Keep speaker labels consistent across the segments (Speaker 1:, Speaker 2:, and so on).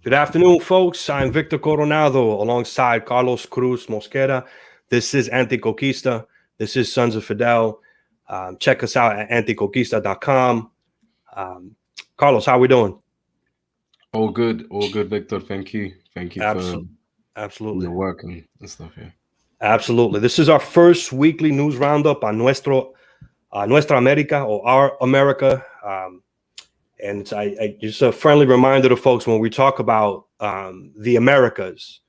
Speaker 1: Good afternoon, folks. I'm Victor Coronado alongside Carlos Cruz Mosquera. This is ANTICONQUISTA. This is Sons of Fidel. Check us out at anticonquista.com. Carlos, how we doing?
Speaker 2: All good, Victor. Thank you for
Speaker 1: Absolutely.
Speaker 2: your work and stuff here.
Speaker 1: Absolutely. This is our first weekly news roundup on Nuestra America, or Our America. And it's just a friendly reminder to folks when we talk about the Americas,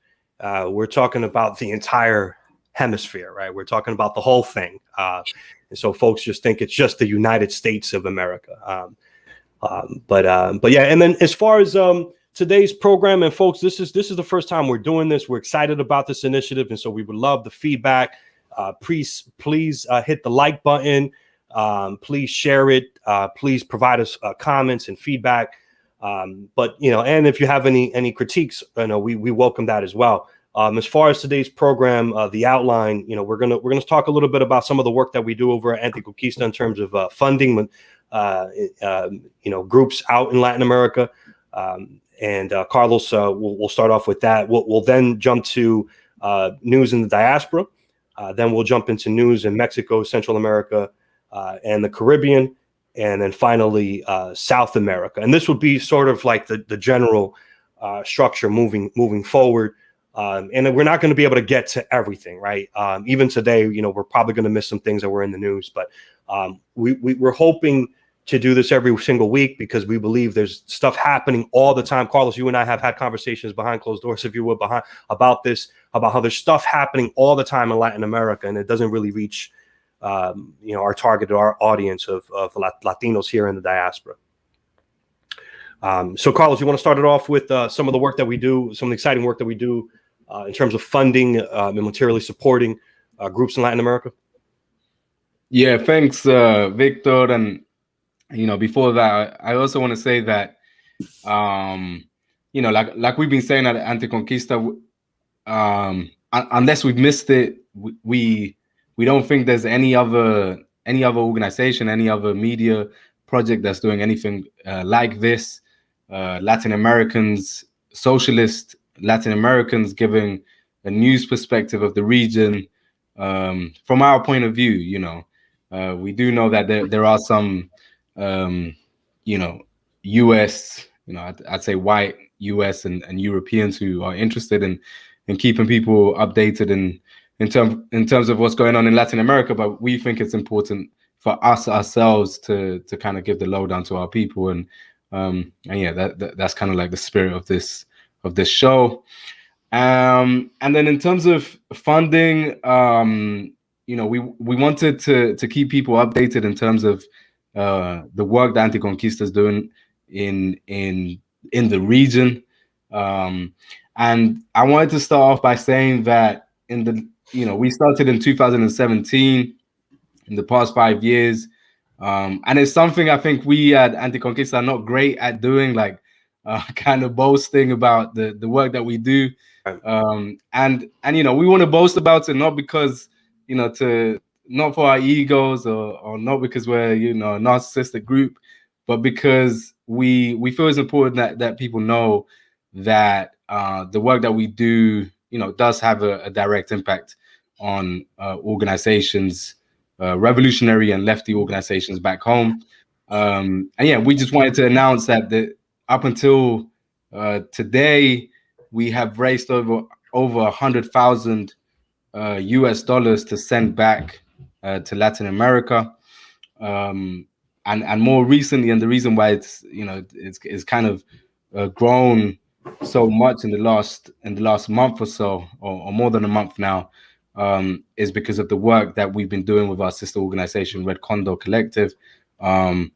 Speaker 1: we're talking about the entire hemisphere, right? We're talking about the whole thing. And so folks just think it's just the United States of America. But yeah, and then as far as today's program, and folks, this is the first time we're doing this. We're excited about this initiative, and so we would love the feedback. Please hit the like button. Please share it. Please provide us comments and feedback. But and if you have any critiques, we welcome that as well. As far as today's program, the outline, we're gonna talk a little bit about some of the work that we do over at ANTICONQUISTA in terms of funding, groups out in Latin America. And Carlos will start off with that. We'll then jump to news in the diaspora. Then we'll jump into news in Mexico, Central America, and the Caribbean, and then finally South America. And this would be sort of like the general structure moving forward. And we're not going to be able to get to everything, right? Even today, we're probably going to miss some things that were in the news, but we're hoping to do this every single week because we believe there's stuff happening all the time. Carlos, you and I have had conversations behind closed doors, if you would, about how there's stuff happening all the time in Latin America, and it doesn't really reach our target, our audience of Latinos here in the diaspora. So Carlos, you want to start it off with some of the work that we do, some of the exciting work that we do in terms of funding and materially supporting groups in Latin America?
Speaker 2: Yeah, thanks, Victor. And before that, I also want to say that like we've been saying at ANTICONQUISTA, unless we've missed it, we don't think there's any other organization, any other media project that's doing anything like this. Latin Americans, socialist Latin Americans, giving a news perspective of the region from our point of view. We do know that there are some US, I'd say white US and Europeans who are interested in keeping people updated in terms of what's going on in Latin America, but we think it's important for us ourselves to kind of give the lowdown to our people, and yeah, that's kind of like the spirit of this show. And then in terms of funding, we wanted to keep people updated in terms of the work that ANTICONQUISTA is doing in the region. And I wanted to start off by saying that we started in 2017. In the past 5 years, and it's something I think we at ANTICONQUISTA are not great at doing, like kind of boasting about the work that we do. And we want to boast about it, not because not for our egos or not because we're a narcissistic group, but because we feel it's important that people know that the work that we do does have a direct impact on organizations, revolutionary and lefty organizations back home. And yeah, we just wanted to announce that up until today, we have raised over $100,000 US dollars to send back to Latin America. And more recently, and the reason why it's kind of grown so much in the last month or so, or more than a month now, is because of the work that we've been doing with our sister organization, Red Condor Collective. That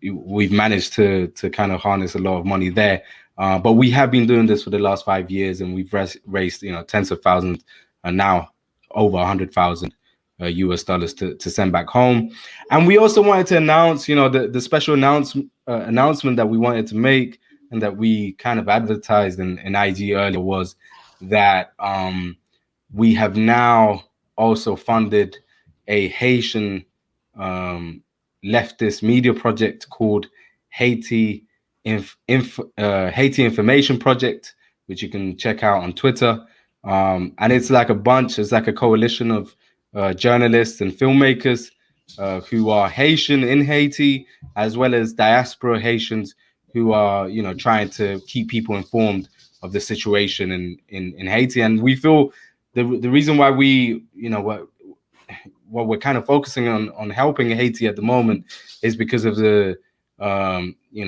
Speaker 2: we've managed to kind of harness a lot of money there. But we have been doing this for the last 5 years, and we've raised tens of thousands, and now over $100,000 US dollars to send back home. And we also wanted to announce, the special announcement that we wanted to make, and that we kind of advertised in IG earlier, was that we have now also funded a Haitian leftist media project called Haiti Haiti Information Project, which you can check out on Twitter. And it's like it's like a coalition of journalists and filmmakers who are Haitian in Haiti, as well as diaspora Haitians who are, trying to keep people informed of the situation in Haiti. And we feel the reason why we, what we're kind of focusing on helping Haiti at the moment is because of the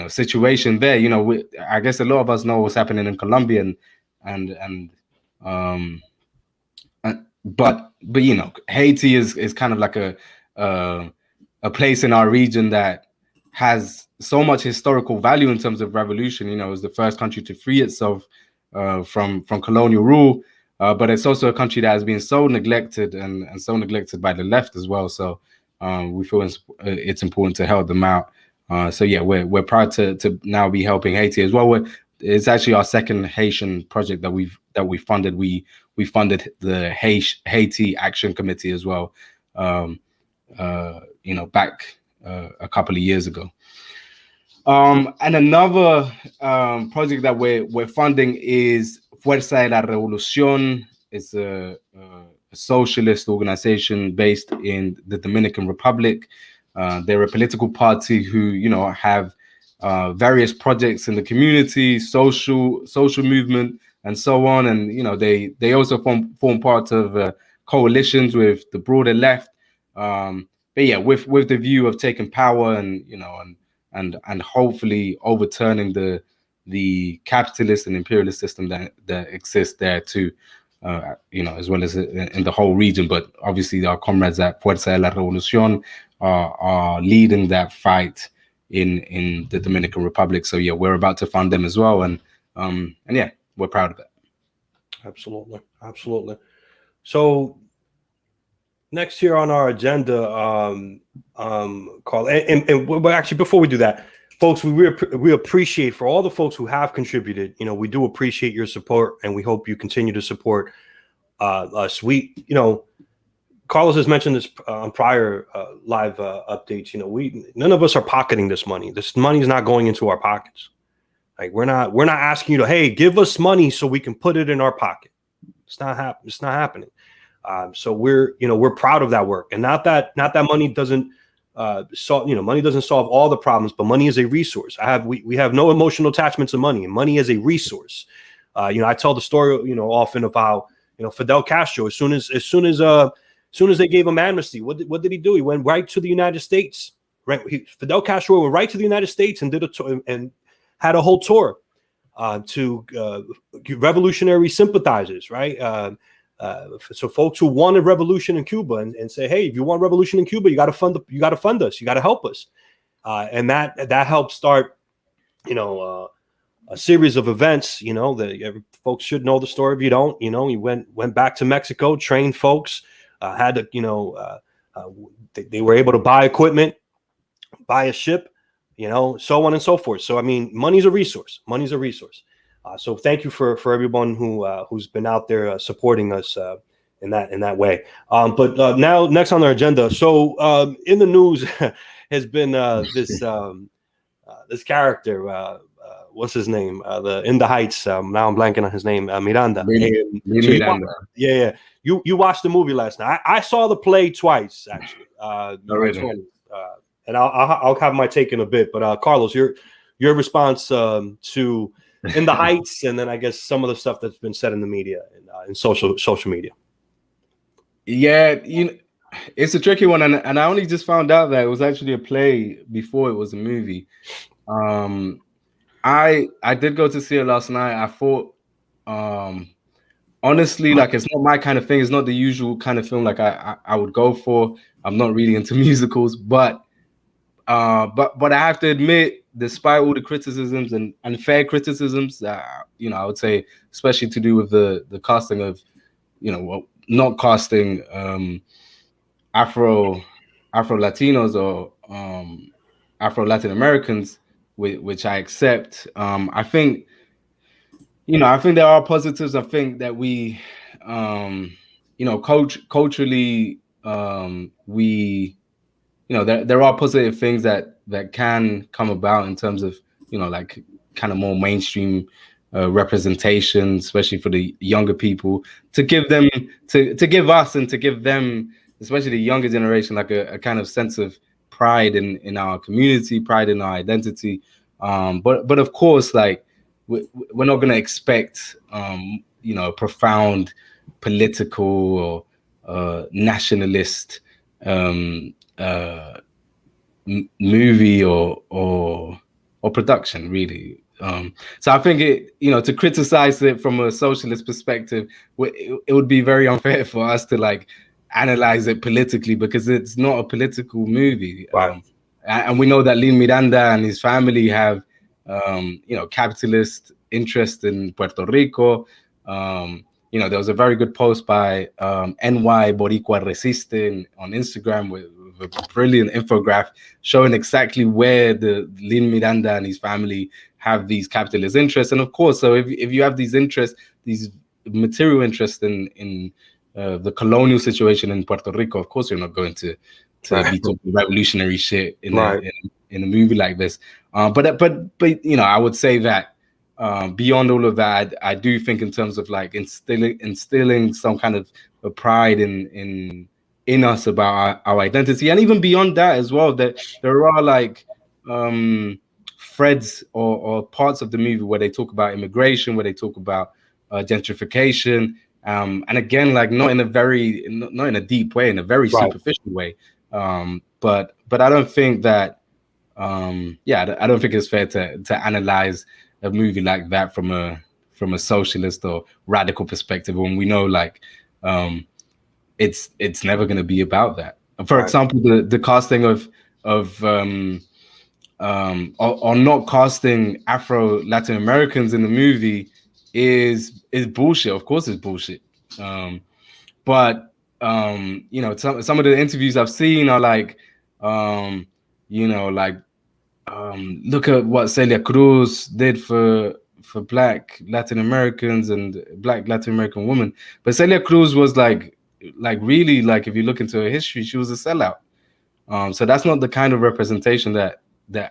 Speaker 2: situation there. I guess a lot of us know what's happening in Colombia, but Haiti is kind of like a place in our region that has so much historical value in terms of revolution. It was the first country to free itself from colonial rule, but it's also a country that has been so neglected and so neglected by the left as well. So we feel it's important to help them out. So yeah, we're proud to now be helping Haiti as well. It's actually our second Haitian project that we funded. We funded the Haiti Action Committee as well. Back a couple of years ago. And another project that we're funding is Fuerza de la Revolución. It's a socialist organization based in the Dominican Republic. They're a political party who, have various projects in the community, social movement, and so on. And they also form part of coalitions with the broader left. But yeah, with the view of taking power and hopefully overturning the capitalist and imperialist system that exists there too, as well as in the whole region. But obviously our comrades at Fuerza de la Revolución are leading that fight in the Dominican Republic. So yeah, we're about to fund them as well, and yeah, we're proud of that.
Speaker 1: Absolutely. So next here on our agenda, Carl, and actually before we do that, folks, we appreciate for all the folks who have contributed. We do appreciate your support, and we hope you continue to support us. Carlos has mentioned this on prior live updates. None of us are pocketing this money. This money is not going into our pockets. Like we're not asking you to, hey, give us money so we can put it in our pocket. It's not happening. So we're proud of that work, and not that money doesn't money doesn't solve all the problems, but money is a resource. We have no emotional attachment to money, and money is a resource. I tell the story often of how Fidel Castro, as soon as they gave him amnesty, what did he do? He went right to the United States. Right, Fidel Castro went right to the United States and did a tour and had a whole tour to revolutionary sympathizers, right? So folks who wanted revolution in Cuba and say, hey, if you want revolution in Cuba, you got to fund us, you got to help us, and that helped start, a series of events. That folks should know the story. If you don't, he went back to Mexico, trained folks, they were able to buy equipment, buy a ship, so on and so forth. So I mean, money's a resource. So thank you for everyone who's been out there supporting us in that way. But now next on our agenda. So in the news has been this character. What's his name? In the Heights. Now I'm blanking on his name. Miranda.
Speaker 2: Miranda.
Speaker 1: Yeah. You watched the movie last night. I saw the play twice actually. And I'll have my take in a bit. But Carlos, your response to In the Heights, and then I guess some of the stuff that's been said in the media and in social media.
Speaker 2: Yeah, it's a tricky one, and I only just found out that it was actually a play before it was a movie. I did go to see it last night. I thought, honestly, like it's not my kind of thing. It's not the usual kind of film like I would go for. I'm not really into musicals, but I have to admit, despite all the criticisms and unfair criticisms, I would say, especially to do with the casting of, not casting Afro Latinos or Afro Latin Americans, which I accept. I think there are positives. I think that we, culturally, we. There are positive things that can come about in terms of like kind of more mainstream representation, especially for the younger people, to give them, to give us and to give them, especially the younger generation, like a kind of sense of pride in our community, pride in our identity. But of course, like we're not going to expect a profound political or nationalist movie or production, really. So I think to criticize it from a socialist perspective, it would be very unfair for us to like analyze it politically, because it's not a political movie.
Speaker 1: Right.
Speaker 2: And we know that Lin Miranda and his family have capitalist interest in Puerto Rico. There was a very good post by NY Boricua Resiste on Instagram with a brilliant infographic showing exactly where the Lin Miranda and his family have these capitalist interests. And of course, so if you have these interests, these material interests in the colonial situation in Puerto Rico, of course you're not going to be talking revolutionary shit in a movie like this. But I would say that beyond all of that, I do think in terms of like instilling some kind of a pride in us about our identity, and even beyond that as well, that there are like threads or parts of the movie where they talk about immigration, where they talk about gentrification, and again, like not in a deep way, in a very superficial way. But I don't think that I don't think it's fair to analyze a movie like that from a socialist or radical perspective, when we know like it's never going to be about that. For example, the casting of or not casting Afro Latin Americans in the movie is bullshit. Of course, it's bullshit. But some of the interviews I've seen are like, look at what Celia Cruz did for Black Latin Americans and Black Latin American women. But Celia Cruz was like really, like if you look into her history, she was a sellout. So that's not the kind of representation that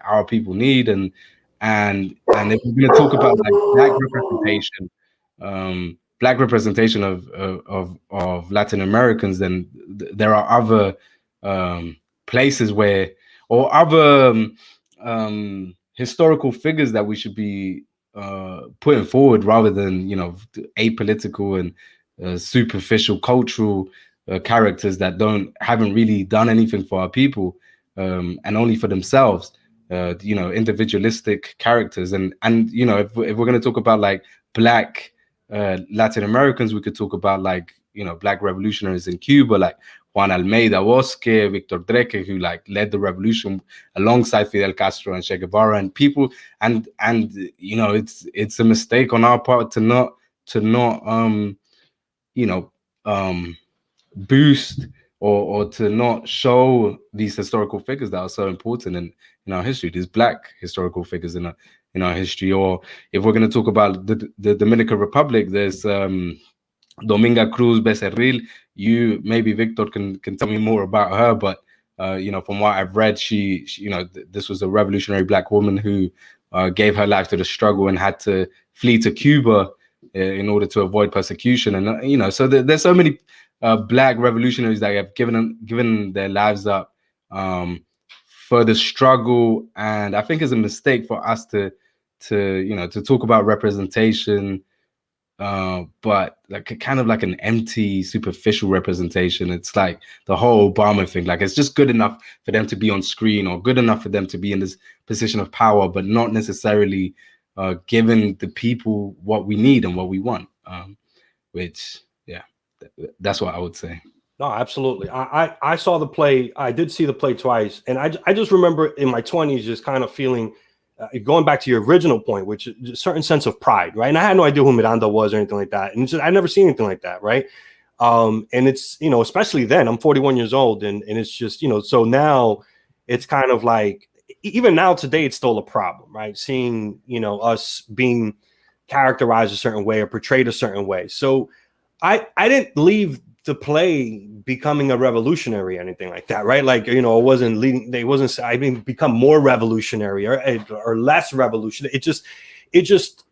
Speaker 2: our people need. And if we're going to talk about like black representation of Latin Americans, then there are other places where, or other historical figures that we should be putting forward, rather than apolitical and superficial cultural characters that haven't really done anything for our people, and only for themselves. Individualistic characters, and if we're going to talk about like Black Latin Americans, we could talk about like Black revolutionaries in Cuba, like Juan Almeida Bosque, Victor Dreque, who like led the revolution alongside Fidel Castro and Che Guevara, and people, and it's a mistake on our part to not boost or to not show these historical figures that are so important in our history, these Black historical figures in our history. Or if we're going to talk about the Dominican Republic, there's Dominga Cruz Becerril. You maybe Victor can tell me more about her, but from what I've read, she this was a revolutionary Black woman who gave her life to the struggle and had to flee to Cuba in order to avoid persecution. And so there's so many Black revolutionaries that have given their lives up for the struggle. And I think it's a mistake for us to talk about representation, but like kind of like an empty, superficial representation. It's like the whole Obama thing. Like it's just good enough for them to be on screen, or good enough for them to be in this position of power, but not necessarily giving the people what we need and what we want. Which, yeah, that's what I would say.
Speaker 1: No, absolutely. I saw the play. I did see the play twice, and I just remember in my 20s just kind of feeling, going back to your original point, which is a certain sense of pride, right? And I had no idea who Miranda was or anything like that, and I'd never seen anything like that, right? And it's especially then, I'm 41 years old, and it's just so now it's kind of like, even now today, it's still a problem, right? Seeing us being characterized a certain way or portrayed a certain way. So I didn't leave the play becoming a revolutionary or anything like that, right? Like, you know, it wasn't leading. They wasn't. I mean, become more revolutionary or less revolutionary. It just.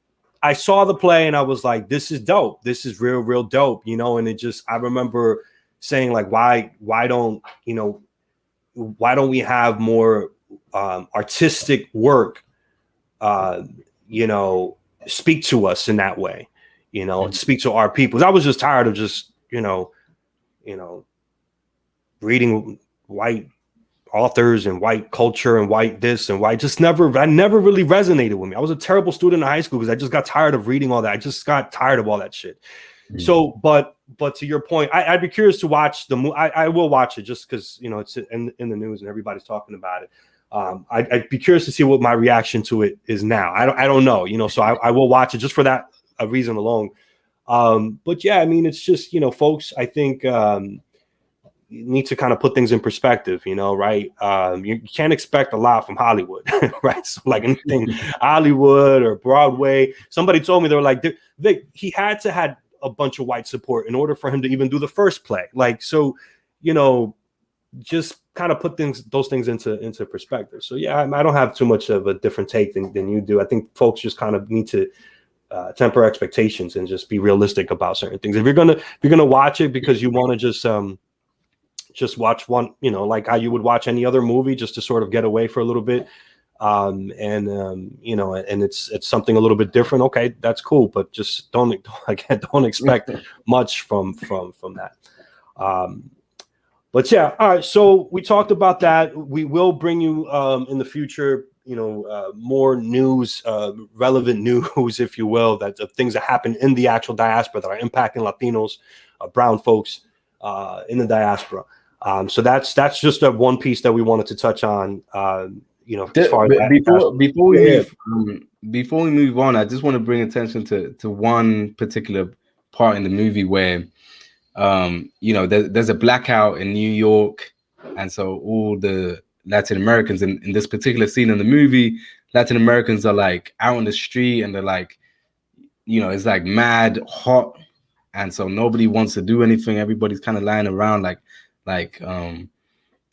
Speaker 1: I saw the play and I was like, this is dope. This is real dope, you know. And it just, I remember saying like, why don't we have more artistic work, you know, speak to us in that way, you know, and speak to our people. I was just tired of just, you know, reading white authors and white culture and white this and white I never really resonated with me. I was a terrible student in high school because I just got tired of reading all that. I just got tired of all that shit. So, but to your point, I'd be curious to watch the movie. I will watch it just because, you know, it's in the news and everybody's talking about it. I'd be curious to see what my reaction to it is now. I don't know, you know, so I will watch it just for that reason alone. But yeah, I mean, it's just, you know, folks, I think, you need to kind of put things in perspective, you know, right? You can't expect a lot from Hollywood, right? So like anything Hollywood or Broadway, somebody told me, they were like, he had to had a bunch of white support in order for him to even do the first play. Like, so, you know, just kind of put those things into perspective. So yeah, I don't have too much of a different take than you do. I think folks just kind of need to temper expectations and just be realistic about certain things. If you're gonna watch it because you want to just watch one, you know, like how you would watch any other movie, just to sort of get away for a little bit. You know, and it's something a little bit different. Okay, that's cool, but just don't expect much from that. But yeah, all right. So we talked about that. We will bring you in the future, you know, more news, relevant news, if you will, that of things that happen in the actual diaspora that are impacting Latinos, brown folks in the diaspora. So that's just that one piece that we wanted to touch on. You know, as far as
Speaker 2: before we move on, I just want to bring attention to one particular part in the movie where, you know, there's a blackout in New York, and so all the Latin Americans in this particular scene in the movie, Latin Americans are like out on the street, and they're like, you know, it's like mad hot, and so nobody wants to do anything. Everybody's kind of lying around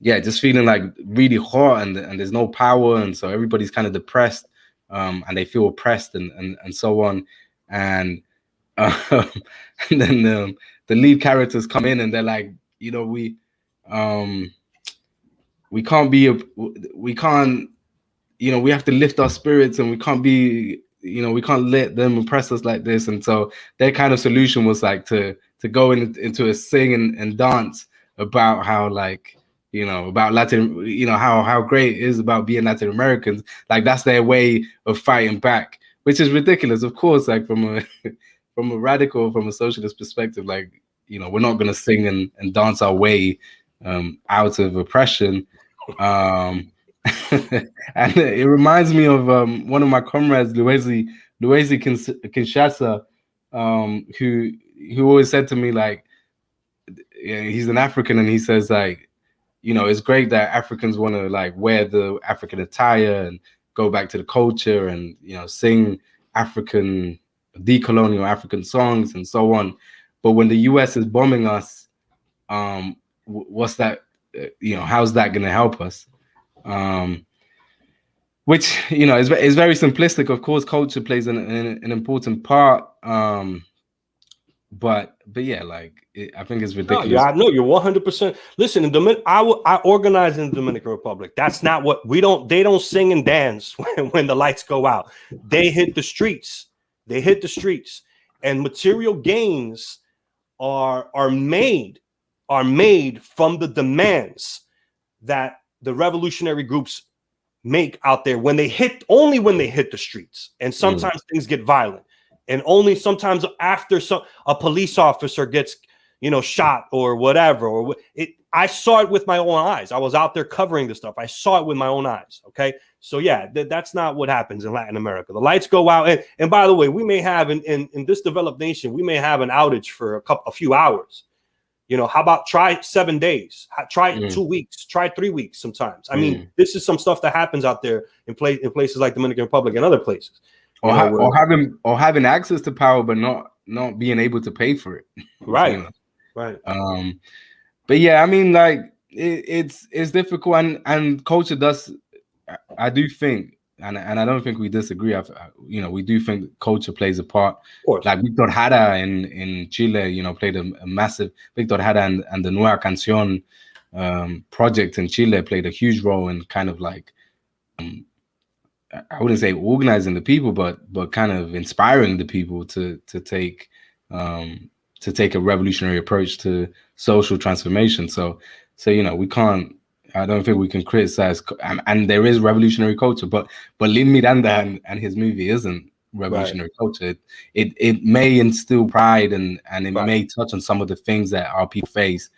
Speaker 2: yeah, just feeling like really hot, and there's no power, and so everybody's kind of depressed, and they feel oppressed and so on, and then the lead characters come in and they're like, you know, we can't, you know, we have to lift our spirits, and we can't be, you know, we can't let them oppress us like this. And so their kind of solution was like to go into a sing and dance about how, like, you know, about Latin, you know, how great it is about being Latin Americans. Like, that's their way of fighting back, which is ridiculous, of course, like from a radical, from a socialist perspective. Like, you know, we're not going to sing and dance our way out of oppression. And it reminds me of one of my comrades, Luezi Kinshasa, who always said to me, like, he's an African, and he says, like, you know, it's great that Africans want to like wear the African attire and go back to the culture and, you know, sing African, decolonial African songs and so on. But when the US is bombing us, what's that, you know, how's that going to help us? Which, you know, is very simplistic. Of course, culture plays an important part. But yeah, like, I think it's ridiculous.
Speaker 1: No, yeah, I know you're 100%. Listen, I organize in the Dominican Republic. That's not what they don't sing and dance when the lights go out. They hit the streets. And material gains are made from the demands that the revolutionary groups make out there only when they hit the streets. And sometimes things get violent, and only sometimes after a police officer gets, you know, shot or whatever. I saw it with my own eyes. I was out there covering this stuff. I saw it with my own eyes. Okay, so yeah, that's not what happens in Latin America. The lights go out, and by the way, we may have in this developed nation, we may have an outage for a few hours. You know, how about try 7 days? Try 2 weeks. Try 3 weeks. Sometimes. I mean, this is some stuff that happens out there in places like Dominican Republic and other places.
Speaker 2: Or having access to power, but not being able to pay for it.
Speaker 1: Right.
Speaker 2: You know?
Speaker 1: Right.
Speaker 2: But yeah, I mean, like it's difficult, and culture does. I do think, and I don't think we disagree. We do think culture plays a part.
Speaker 1: Of course.
Speaker 2: Like Víctor Jara in Chile, played a massive. Víctor Jara and the Nueva Canción project in Chile played a huge role in kind of like, I wouldn't say organizing the people, but kind of inspiring the people to take a revolutionary approach to social transformation. So we can't. I don't think we can criticize, and there is revolutionary culture, but Lin Miranda and his movie isn't revolutionary culture. It may instill pride and it may touch on some of the things that our people face.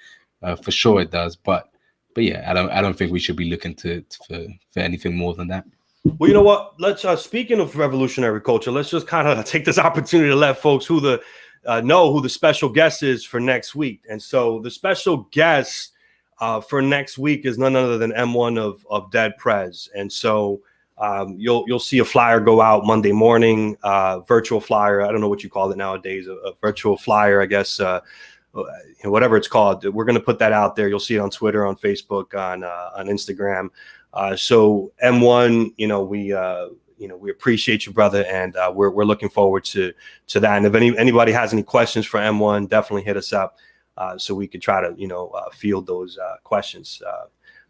Speaker 2: For sure, it does. But yeah, I don't think we should be looking for anything more than that.
Speaker 1: Well, you know what? Let's speaking of revolutionary culture, let's just kind of take this opportunity to let folks know who the special guest is for next week. And so the special guest for next week is none other than M1 of Dead Prez. And so you'll see a flyer go out Monday morning, virtual flyer. I don't know what you call it nowadays, a virtual flyer, I guess, whatever it's called. We're going to put that out there. You'll see it on Twitter, on Facebook, on Instagram. So M1, we appreciate you, brother, and we're looking forward to that. And if anybody has any questions for M1, definitely hit us up so we could try to field those questions.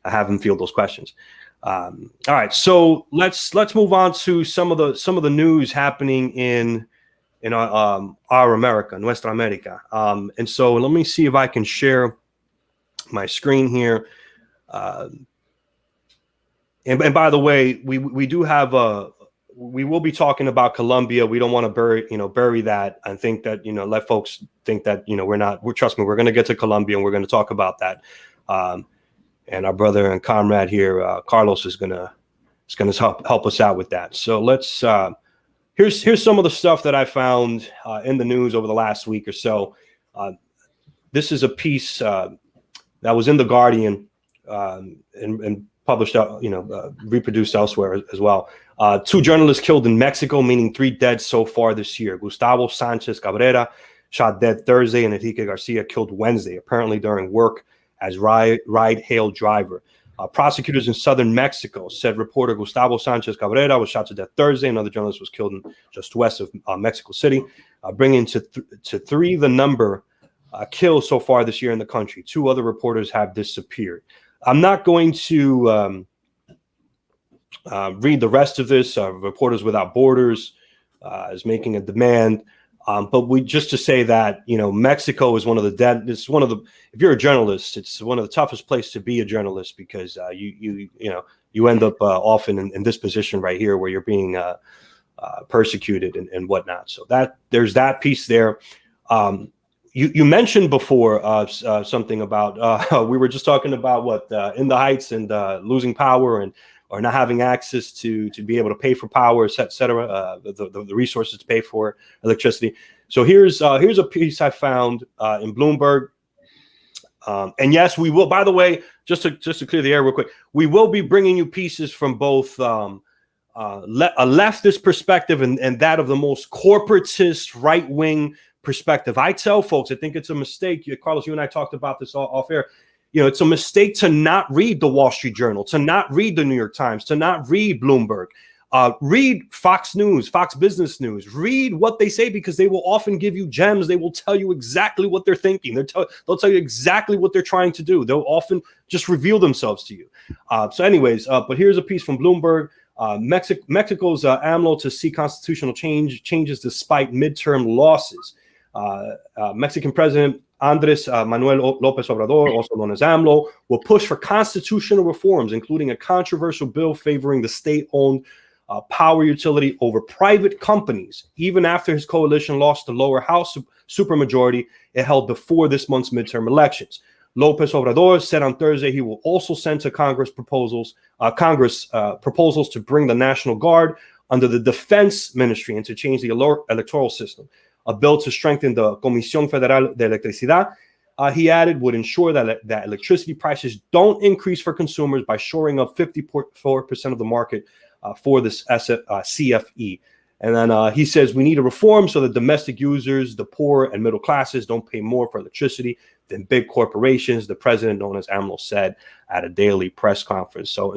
Speaker 1: Have him field those questions. All right, so let's move on to some of the news happening in our America, Nuestra America. And so let me see if I can share my screen here. And by the way, we do have we will be talking about Colombia. We don't want to bury that and think that, let folks think that, trust me, we're going to get to Colombia and we're going to talk about that. And our brother and comrade here, Carlos, is going to help us out with that. So let's, here's some of the stuff that I found in the news over the last week or so. This is a piece that was in The Guardian and published out, reproduced elsewhere as well. 2 journalists killed in Mexico, meaning 3 dead so far this year. Gustavo Sanchez Cabrera shot dead Thursday and Enrique Garcia killed Wednesday, apparently during work as ride-hail driver. Prosecutors in southern Mexico said reporter Gustavo Sanchez Cabrera was shot to death Thursday. Another journalist was killed just west of Mexico City, bringing to 3 the number killed so far this year in the country. 2 other reporters have disappeared. I'm not going to read the rest of this. Reporters Without Borders is making a demand. But just to say that, Mexico is one of the if you're a journalist, it's one of the toughest places to be a journalist because you end up often in this position right here where you're being persecuted and whatnot. So there's that piece there. You mentioned before something about we were just talking about in the Heights and losing power or not having access to be able to pay for power, et cetera, the resources to pay for electricity. So here's a piece I found in Bloomberg. And yes, we will, by the way, just to clear the air real quick, we will be bringing you pieces from both a leftist perspective and that of the most corporatist right-wing perspective. I tell folks, I think it's a mistake. Carlos, you and I talked about this off air. It's a mistake to not read the Wall Street Journal, to not read the New York Times, to not read Bloomberg. Read Fox News, Fox Business News. Read what they say because they will often give you gems. They will tell you exactly what they're thinking. They'll tell you exactly what they're trying to do. They'll often just reveal themselves to you. So anyways, but here's a piece from Bloomberg. Mexico's AMLO to see constitutional changes despite midterm losses. Mexican President Andres Manuel López Obrador, also known as AMLO, will push for constitutional reforms, including a controversial bill favoring the state-owned power utility over private companies, even after his coalition lost the lower house supermajority it held before this month's midterm elections. López Obrador said on Thursday he will also send to Congress proposals to bring the National Guard under the Defense Ministry and to change the electoral system. A bill to strengthen the Comisión Federal de Electricidad, he added, would ensure that electricity prices don't increase for consumers by shoring up 54% of the market for this CFE. And then he says we need a reform so that domestic users, the poor and middle classes, don't pay more for electricity than big corporations. The president, known as AMLO, said at a daily press conference. So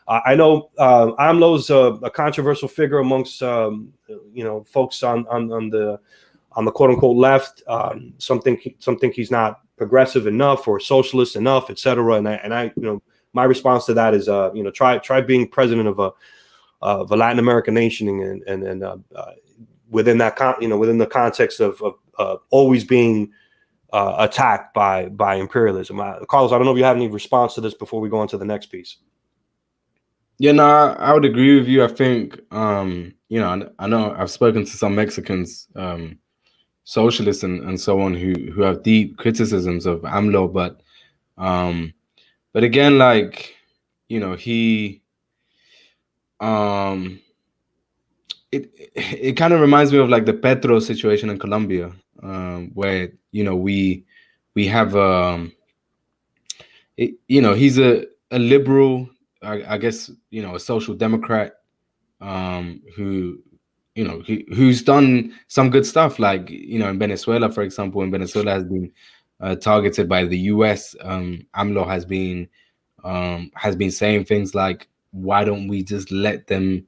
Speaker 1: I know AMLO's a controversial figure amongst folks on the quote unquote left. Some think he's not progressive enough or socialist enough, etc. And I my response to that is try being president of a Latin American nation and within that within the context of always being attacked by imperialism. Carlos, I don't know if you have any response to this before we go on to the next piece.
Speaker 2: Yeah, no, I would agree with you. I think I know I've spoken to some Mexicans, socialists and so on, who have deep criticisms of AMLO, but again, like, he it kind of reminds me of like the Petro situation in Colombia, where we have he's a liberal, I guess, a social democrat, who's done some good stuff, like in Venezuela, for example. When Venezuela has been targeted by the US, AMLO has been saying things like, why don't we just let the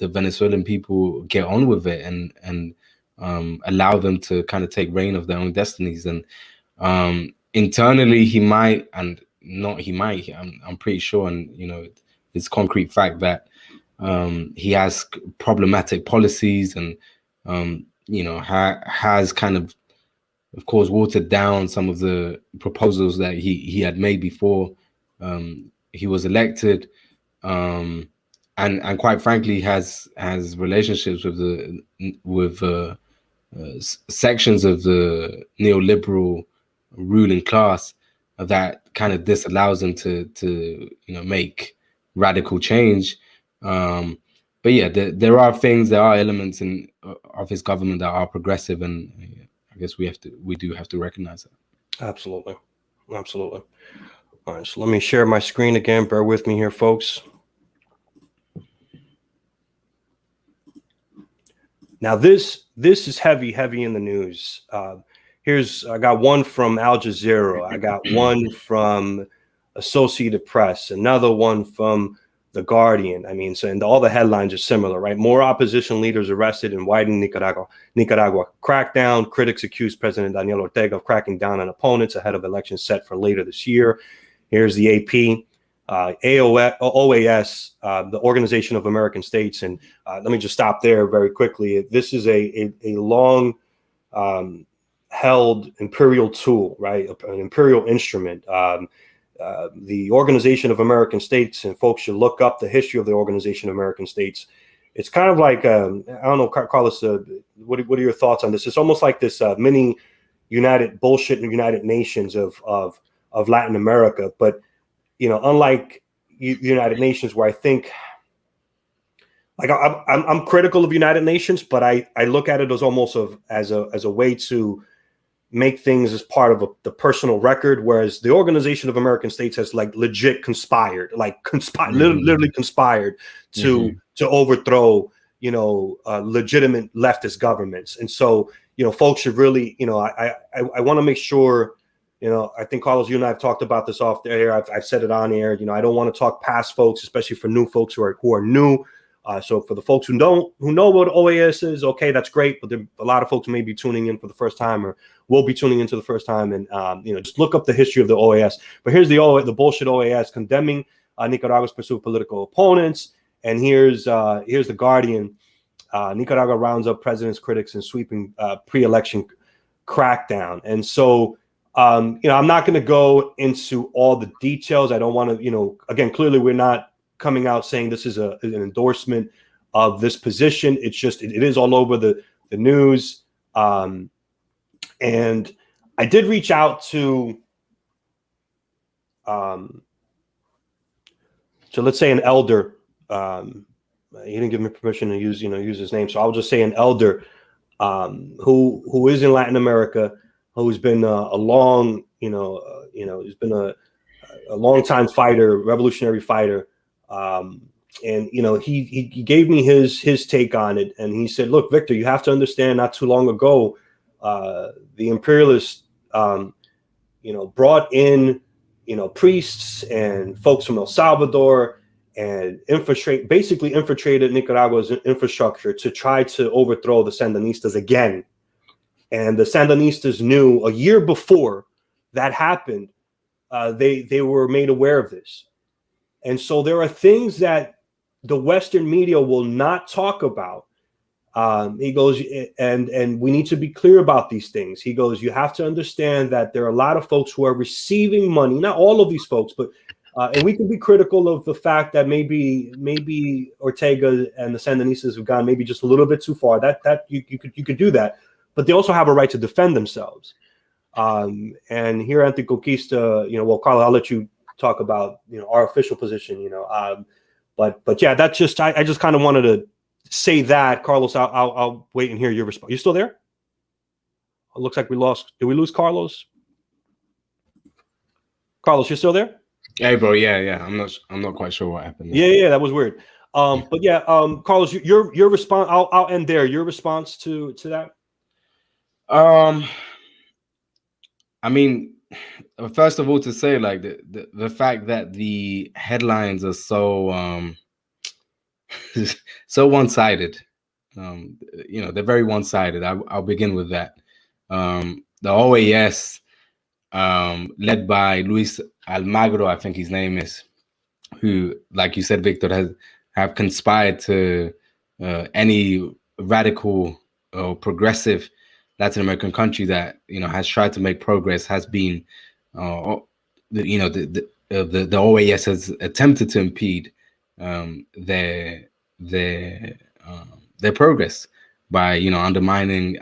Speaker 2: Venezuelan people get on with it and allow them to kind of take reign of their own destinies. And internally he might, and not he might, I'm pretty sure, and it's concrete fact that he has problematic policies and has kind of course watered down some of the proposals that he had made before he was elected, and quite frankly has relationships with sections of the neoliberal ruling class that kind of disallows them to make radical change. But yeah, there are elements of his government that are progressive, and I guess we do have to recognize that.
Speaker 1: Absolutely. All right, so let me share my screen again. Bear with me here, folks. Now this is heavy in the news. I got one from Al Jazeera. I got one from Associated Press, another one from The Guardian. I mean, and all the headlines are similar, right? More opposition leaders arrested in widening Nicaragua crackdown. Critics accuse President Daniel Ortega of cracking down on opponents ahead of elections set for later this year. Here's the AP. OAS, the Organization of American States. And let me just stop there very quickly. This is a long held imperial tool, right? An imperial instrument. The Organization of American States, and folks should look up the history of the Organization of American States. It's kind of like, I don't know, Carlos, what are your thoughts on this? It's almost like this mini United Nations of Latin America. But, unlike the United Nations, where I think, like, I'm critical of United Nations, but I look at it as almost as a way to make things as part of the personal record, whereas the Organization of American States has like legit conspired, literally conspired to overthrow, legitimate leftist governments. And so, folks should really, I want to make sure, I think, Carlos, you and I have talked about this off the air. I've said it on air. I don't want to talk past folks, especially for new folks who are new. So for the folks who know what OAS is, okay, that's great. But there a lot of folks may be tuning in for the first time, or will be tuning into the first time, and just look up the history of the OAS. But here's the bullshit OAS condemning Nicaragua's pursuit of political opponents. And here's the Guardian. Nicaragua rounds up president's critics in sweeping pre-election crackdown. And so I'm not going to go into all the details. I don't want to, again, clearly we're not coming out saying this is an endorsement of this position. It's just it is all over the news. And I did reach out to let's say an elder. He didn't give me permission to use his name, so I'll just say an elder who is in Latin America, who's been a long he's been a long time fighter, revolutionary fighter. you know, he gave me his take on it, and he said, look, Victor, you have to understand, not too long ago, the imperialists, you know, brought in, you know, priests and folks from El Salvador and basically infiltrated Nicaragua's infrastructure to try to overthrow the Sandinistas again. And the Sandinistas knew a year before that happened, they were made aware of this. And so there are things that the Western media will not talk about. He goes, and we need to be clear about these things. He goes, you have to understand that there are a lot of folks who are receiving money, not all of these folks, but and we can be critical of the fact that maybe Ortega and the Sandinistas have gone maybe just a little bit too far. That you could do that, but they also have a right to defend themselves. And here at Anticonquista, you know, well, Carla, I'll let you talk about, you know, our official position, you know, but yeah, that's just I just kind of wanted to say that. Carlos, I'll wait and hear your response. You still there? It looks like we lost. Did we lose Carlos? Carlos, you're still there?
Speaker 2: Hey, bro. Yeah. I'm not quite sure what happened.
Speaker 1: Yeah, that was weird. But yeah, Carlos, your response. I'll end there. Your response to that.
Speaker 2: I mean, first of all, to say, like, the fact that the headlines are so so one-sided. You know, they're very one-sided. I'll begin with that. The OAS, led by Luis Almagro, I think his name is, who, like you said, Victor, have conspired to any radical or progressive Latin American country that, you know, has tried to make progress, has been, you know, the OAS has attempted to impede their progress by, you know, undermining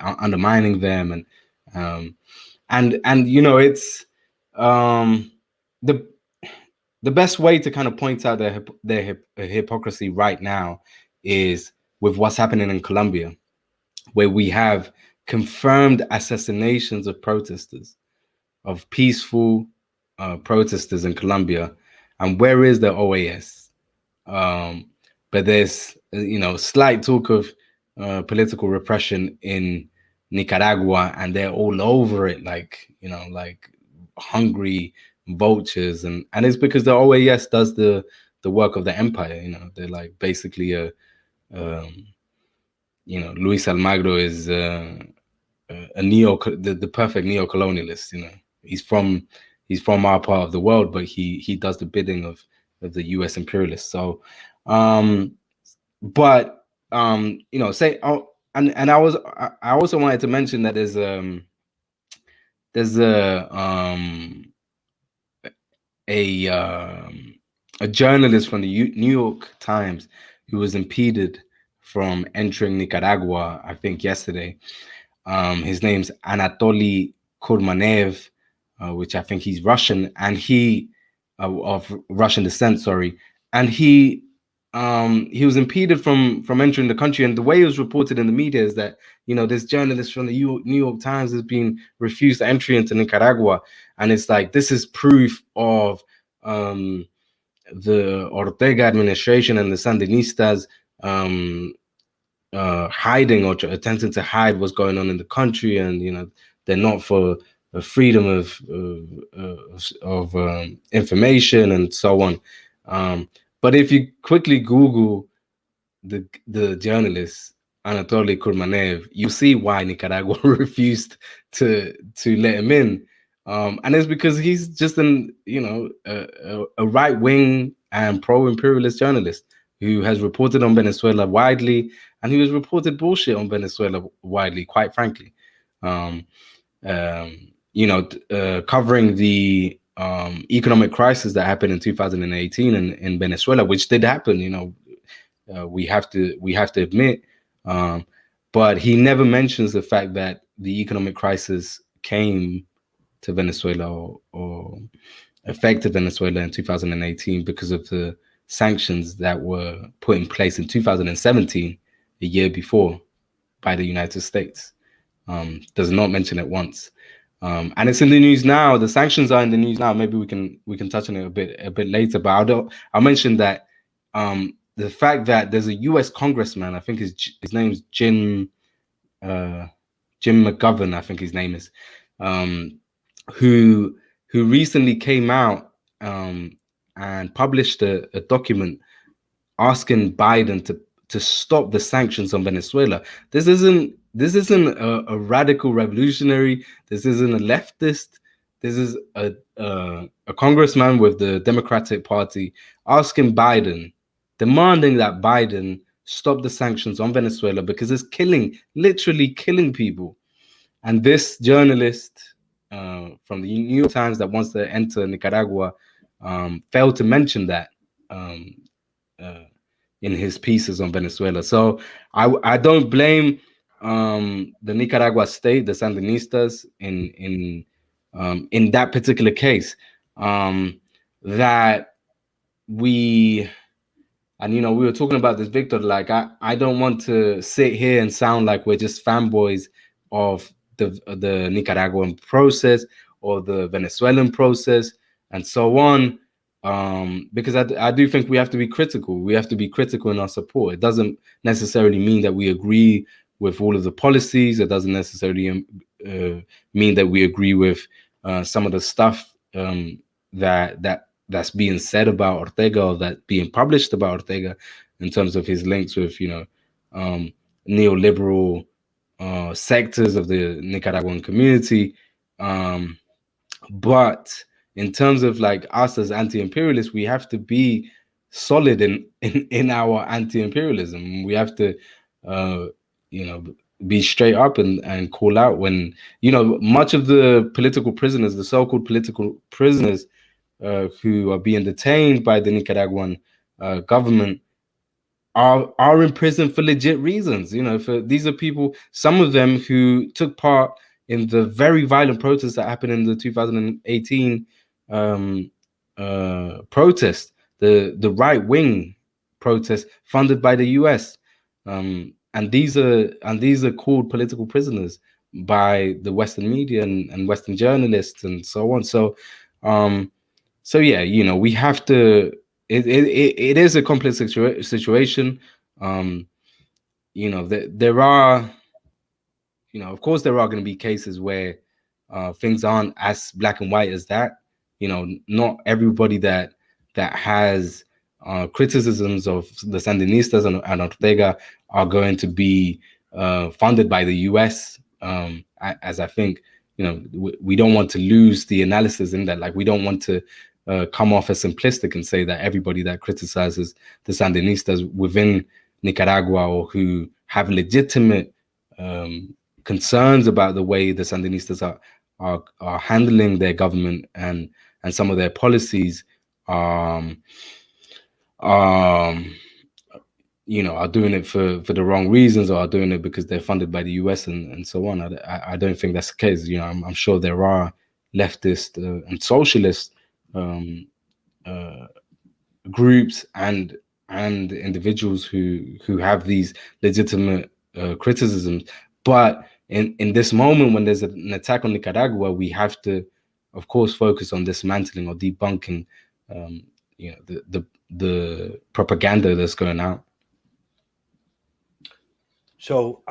Speaker 2: them, and you know, it's the best way to kind of point out their hypocrisy right now is with what's happening in Colombia, where we have confirmed assassinations of protesters, of peaceful protesters in Colombia. And where is the OAS? But there's, you know, slight talk of political repression in Nicaragua, and they're all over it, like, you know, like hungry vultures, and it's because the OAS does the work of the empire. You know, they're like basically you know, Luis Almagro is the perfect neo-colonialist. You know, he's from our part of the world, but he does the bidding of the U.S. imperialists. So, but you know, say, oh, and I also wanted to mention that there's a journalist from the New York Times who was impeded from entering Nicaragua, I think yesterday. His name's Anatoly Kurmanev, which I think he's Russian, and he of Russian descent, sorry, and he was impeded from entering the country. And the way it was reported in the media is that, you know, this journalist from the New York Times has been refused entry into Nicaragua, and it's like, this is proof of the Ortega administration and the Sandinistas hiding or attempting to hide what's going on in the country, and, you know, they're not for freedom of information and so on. But if you quickly Google the journalist Anatoly Kurmanev, you see why Nicaragua refused to let him in, and it's because he's just a right wing and pro-imperialist journalist who has reported on Venezuela widely, and who has reported bullshit on Venezuela widely, quite frankly. You know, covering the economic crisis that happened in 2018 in Venezuela, which did happen. You know, we have to admit, but he never mentions the fact that the economic crisis came to Venezuela or affected Venezuela in 2018 because of the sanctions that were put in place in 2017, a year before, by the United States. Does not mention it once. And it's in the news now. The sanctions are in the news now. Maybe we can touch on it a bit later. But I'll mention that the fact that there's a U.S. congressman, I think his name's Jim McGovern, I think his name is, who recently came out and published a document asking Biden to stop the sanctions on Venezuela. This isn't a radical revolutionary. This isn't a leftist. This is a congressman with the Democratic Party asking Biden, demanding that Biden stop the sanctions on Venezuela because it's literally killing people. And this journalist from the New York Times that wants to enter Nicaragua failed to mention that in his pieces on Venezuela. So I don't blame the Nicaragua state, the Sandinistas, in that particular case. That we were talking about this, Victor. Like I don't want to sit here and sound like we're just fanboys of the Nicaraguan process or the Venezuelan process and so on. Because I do think we have to be critical. We have to be critical in our support. It doesn't necessarily mean that we agree with all of the policies. It doesn't necessarily mean that we agree with some of the stuff that's being said about Ortega or that being published about Ortega in terms of his links with neoliberal sectors of the Nicaraguan community. But in terms of like us as anti-imperialists, we have to be solid in our anti-imperialism. We have to, be straight up and call out when, much of the political prisoners, the so-called political prisoners who are being detained by the Nicaraguan government are in prison for legit reasons. These are people, some of them who took part in the very violent protests that happened in the 2018 protest, the right-wing protest funded by the US, and these are called political prisoners by the Western media and Western journalists and so on. So yeah, we have to. It is a complex situation. There are, of course, there are going to be cases where things aren't as black and white as that. Not everybody that has criticisms of the Sandinistas and Ortega are going to be funded by the US. As I think, we don't want to lose the analysis in that. Like, we don't want to come off as simplistic and say that everybody that criticizes the Sandinistas within Nicaragua or who have legitimate concerns about the way the Sandinistas are handling their government and some of their policies are doing it for the wrong reasons or are doing it because they're funded by the US and so on. I don't think that's the case. I'm sure there are leftist and socialist groups and individuals who have these legitimate criticisms. But in this moment, when there's an attack on Nicaragua, we have to, of course, focus on dismantling or debunking the propaganda that's going out.
Speaker 1: So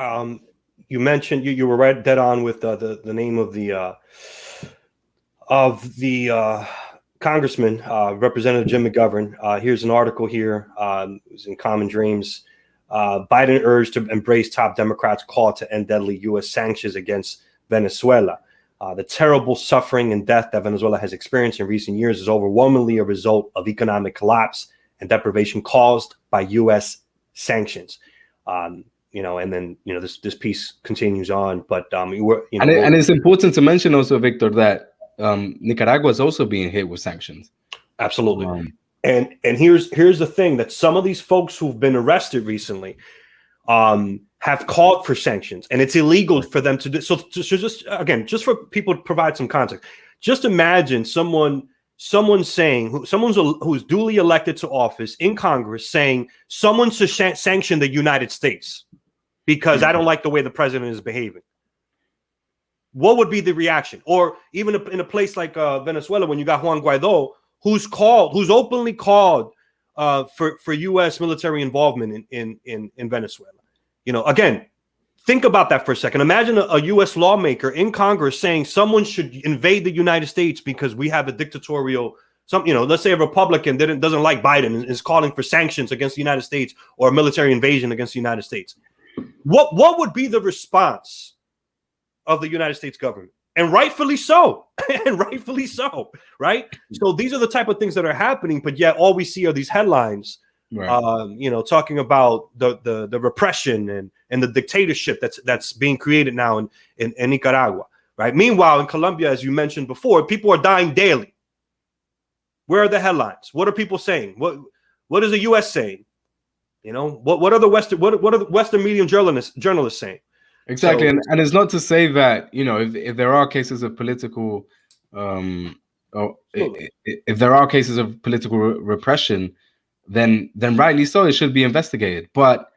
Speaker 1: you mentioned you were right dead on with the name of the Congressman, Representative Jim McGovern. Here's an article here. It was in Common Dreams. Biden urged to embrace top Democrats' call to end deadly U.S. sanctions against Venezuela. The terrible suffering and death that Venezuela has experienced in recent years is overwhelmingly a result of economic collapse and deprivation caused by U.S. sanctions. And then this piece continues on, but and
Speaker 2: it's important to mention also, Victor, that Nicaragua is also being hit with sanctions.
Speaker 1: Absolutely. And here's the thing, that some of these folks who've been arrested recently have called for sanctions, and it's illegal for them to do so. Just for people to provide some context, just imagine someone saying, who's duly elected to office in Congress, saying someone should sanction the United States because I don't like the way the president is behaving. What would be the reaction? Or even in a place like Venezuela, when you got Juan Guaido, who's openly called for U.S. military involvement in Venezuela. You know, again, think about that for a second. Imagine a U.S. lawmaker in Congress saying someone should invade the United States because we have a dictatorial, let's say a Republican doesn't like Biden and is calling for sanctions against the United States or a military invasion against the United States. What would be the response of the United States government? And rightfully so. And rightfully so, right? So these are the type of things that are happening, but yet all we see are these headlines, right. Talking about the repression and the dictatorship that's being created now in Nicaragua, right? Meanwhile, in Colombia, as you mentioned before, people are dying daily. Where are the headlines? What are people saying? What is the U.S. saying? You know, what are the Western media journalists saying?
Speaker 2: Exactly, so, and it's not to say that, you know, if there are cases of political, if there are cases of political repression, then rightly so, it should be investigated. But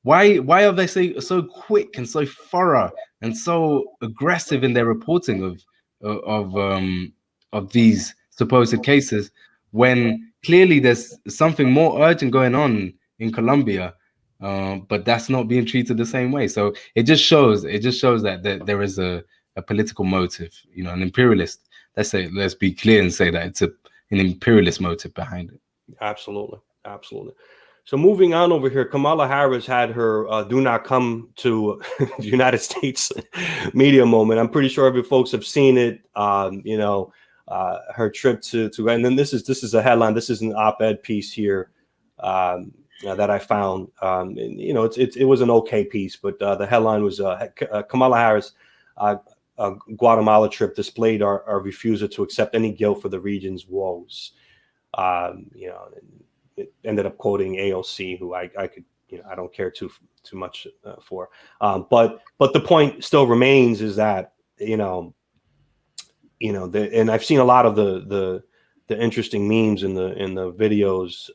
Speaker 2: why are they so quick and so thorough and so aggressive in their reporting of these supposed cases when clearly there's something more urgent going on in Colombia? But that's not being treated the same way. So it just shows that there is a political motive, you know, an imperialist. Let's be clear and say that it's an imperialist motive behind it.
Speaker 1: Absolutely. So moving on over here, Kamala Harris had her "Do not come to the United States" media moment. I'm pretty sure every folks have seen it. Her trip to and then this is a headline. This is an op-ed piece here. That I found, it was an okay piece, but the headline was Kamala Harris Guatemala trip displayed our refusal to accept any guilt for the region's woes. It ended up quoting AOC, who I could, I don't care too much for, but the point still remains is that and I've seen a lot of the interesting memes in the videos.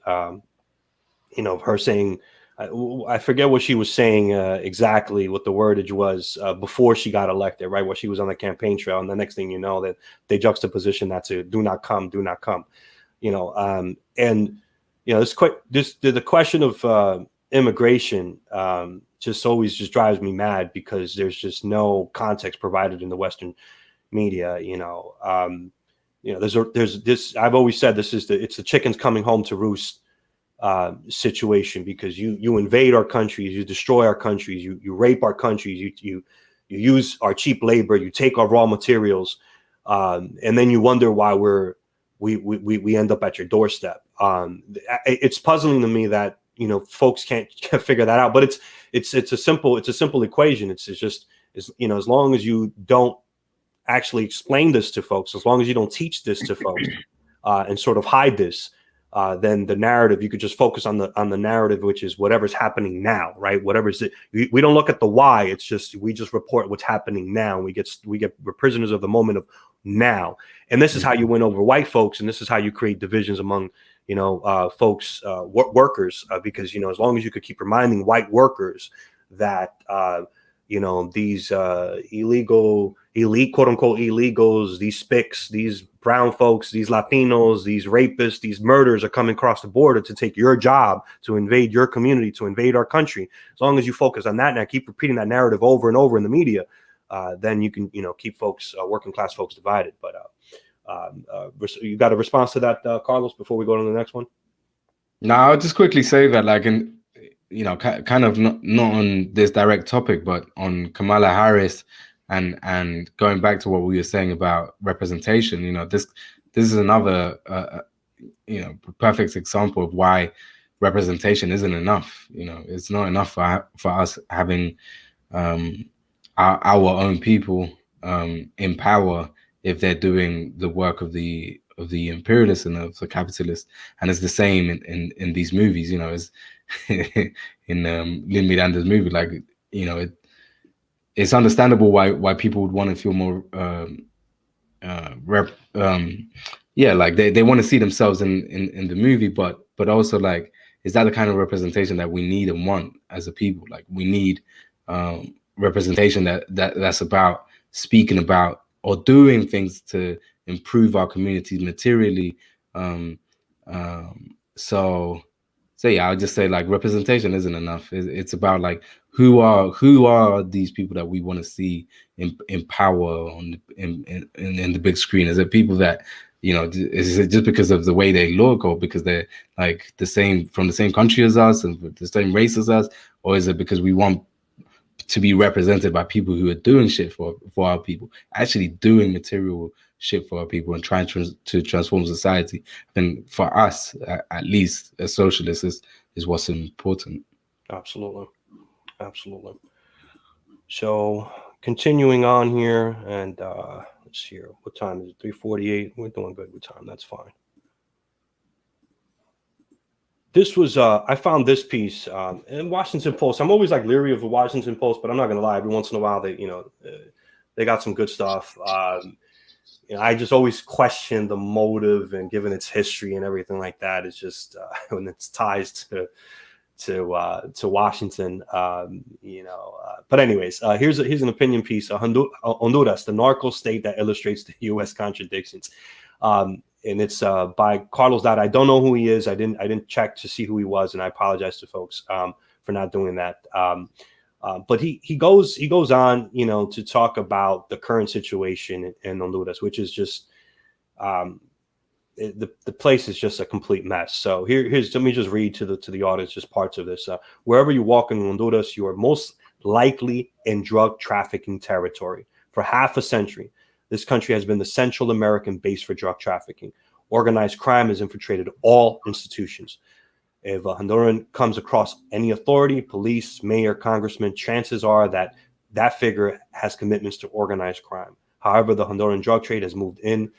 Speaker 1: Her saying, I forget what she was saying exactly, what the wordage was before she got elected, right? Where she was on the campaign trail, and the next thing you know, that they juxtaposition that to "do not come." The question of immigration just always drives me mad because there's just no context provided in the Western media. There's this. I've always said it's the chickens coming home to roost situation, because you invade our countries, you destroy our countries, you rape our countries, you use our cheap labor, you take our raw materials, and then you wonder why we end up at your doorstep. It's puzzling to me that folks can't figure that out, but it's a simple equation. It's just as long as you don't actually explain this to folks, as long as you don't teach this to folks and sort of hide this, then the narrative, you could just focus on the narrative, which is whatever's happening now, right? Whatever's it. We don't look at the why. It's just we just report what's happening now. We're prisoners of the moment of now, and this is how you win over white folks, and this is how you create divisions among folks, workers, because as long as you could keep reminding white workers that these elite, quote unquote illegals, these spics, these brown folks, these Latinos, these rapists, these murderers are coming across the border to take your job, to invade your community, to invade our country. As long as you focus on that and I keep repeating that narrative over and over in the media, then you can keep folks, working class folks, divided. But you got a response to that, Carlos, before we go to the next one?
Speaker 2: No, I'll just quickly say that, like, kind of not on this direct topic, but on Kamala Harris and going back to what we were saying about representation, this is another perfect example of why representation isn't enough. It's not enough for us having our own people in power if they're doing the work of the imperialists and of the capitalists. And it's the same in these movies, as in Lin Miranda's movie. Like, it's understandable why people would want to feel more like they want to see themselves in the movie, but also, like, is that the kind of representation that we need and want as a people? Like, we need representation that's about speaking about or doing things to improve our communities materially. So So yeah, I would just say like representation isn't enough. It's about like who are these people that we want to see in power in the big screen? Is it people that, you know, is it just because of the way they look, or because they're like the same, from the same country as us and the same race as us, or is it because we want to be represented by people who are doing shit for our people, actually doing material shit for our people and trying to transform society? And for us, at least as socialists, is what's important.
Speaker 1: Absolutely. Absolutely. So continuing on here, and let's see here. What time is it? 3:48. We're doing good with time. That's fine. This was I found this piece in Washington Post. I'm always like leery of the Washington Post, but I'm not gonna lie. Every once in a while, they got some good stuff. I just always question the motive, and given its history and everything like that, it's just when it's ties to Washington, But anyways, here's an opinion piece. Honduras, the narco state that illustrates the U.S. contradictions. And it's by Carlos Dada. I don't know who he is. I didn't check to see who he was, and I apologize to folks for not doing that. But he goes on, to talk about the current situation in Honduras, which is just the place is just a complete mess. So here's let me just read to the audience just parts of this. Wherever you walk in Honduras, you are most likely in drug trafficking territory. For half a century, this country has been the Central American base for drug trafficking. Organized crime has infiltrated all institutions. If a Honduran comes across any authority, police, mayor, congressman, chances are that figure has commitments to organized crime. However, the Honduran drug trade has moved in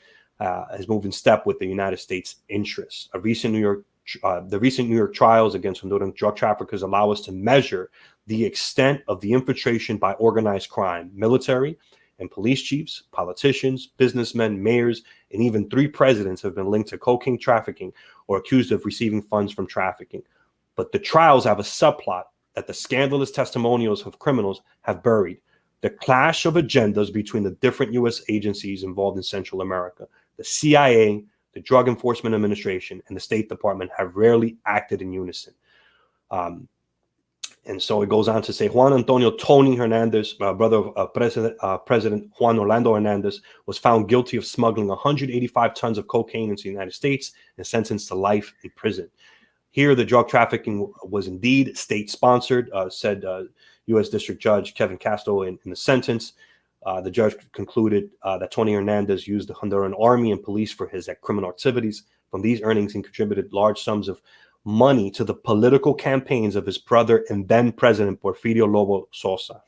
Speaker 1: step with the United States interests. The recent New York trials against Honduran drug traffickers allow us to measure the extent of the infiltration by organized crime. Military and police chiefs, politicians, businessmen, mayors, and even 3 presidents have been linked to cocaine trafficking or accused of receiving funds from trafficking. But the trials have a subplot that the scandalous testimonials of criminals have buried: the clash of agendas between the different U.S. agencies involved in Central America. The CIA, the Drug Enforcement Administration, and the State Department have rarely acted in unison. And so it goes on to say, Juan Antonio Tony Hernandez, brother of President Juan Orlando Hernandez, was found guilty of smuggling 185 tons of cocaine into the United States and sentenced to life in prison. Here, the drug trafficking was indeed state-sponsored, said U.S. District Judge Kevin Castro in the sentence. The judge concluded that Tony Hernandez used the Honduran army and police for his criminal activities. From these earnings, he contributed large sums of money to the political campaigns of his brother and then President Porfirio Lobo Sosa.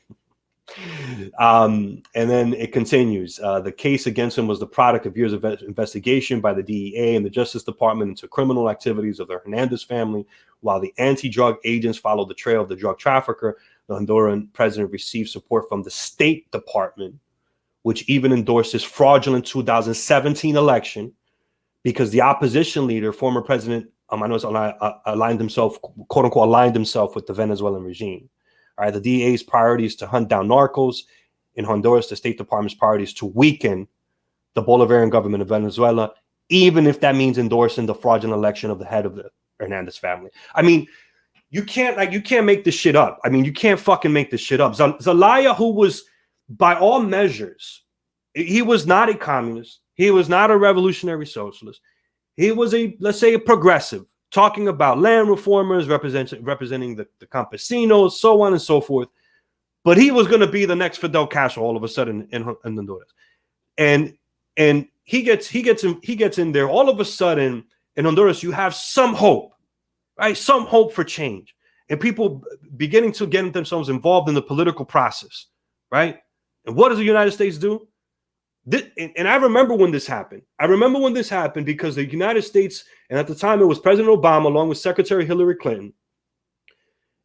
Speaker 1: And then it continues. The case against him was the product of years of investigation by the DEA and the Justice Department into criminal activities of the Hernandez family. While the anti-drug agents followed the trail of the drug trafficker, the Honduran president received support from the State Department, which even endorsed his fraudulent 2017 election, because the opposition leader, former President Manuel aligned himself, quote unquote, aligned himself with the Venezuelan regime. All right, the DEA's priority is to hunt down narcos. In Honduras, the State Department's priority is to weaken the Bolivarian government of Venezuela, even if that means endorsing the fraudulent election of the head of the Hernandez family. I mean, you can't make this shit up. I mean, you can't fucking make this shit up. Zelaya, who was, by all measures, he was not a communist. He was not a revolutionary socialist. He was let's say, a progressive, talking about land reformers, representing the campesinos, so on and so forth. But he was going to be the next Fidel Castro all of a sudden in Honduras, and he gets in there. All of a sudden in Honduras, you have some hope, right? Some hope for change, and people beginning to get themselves involved in the political process, right? And what does the United States do? And I remember when this happened. Because the United States, and at the time it was President Obama along with Secretary Hillary Clinton,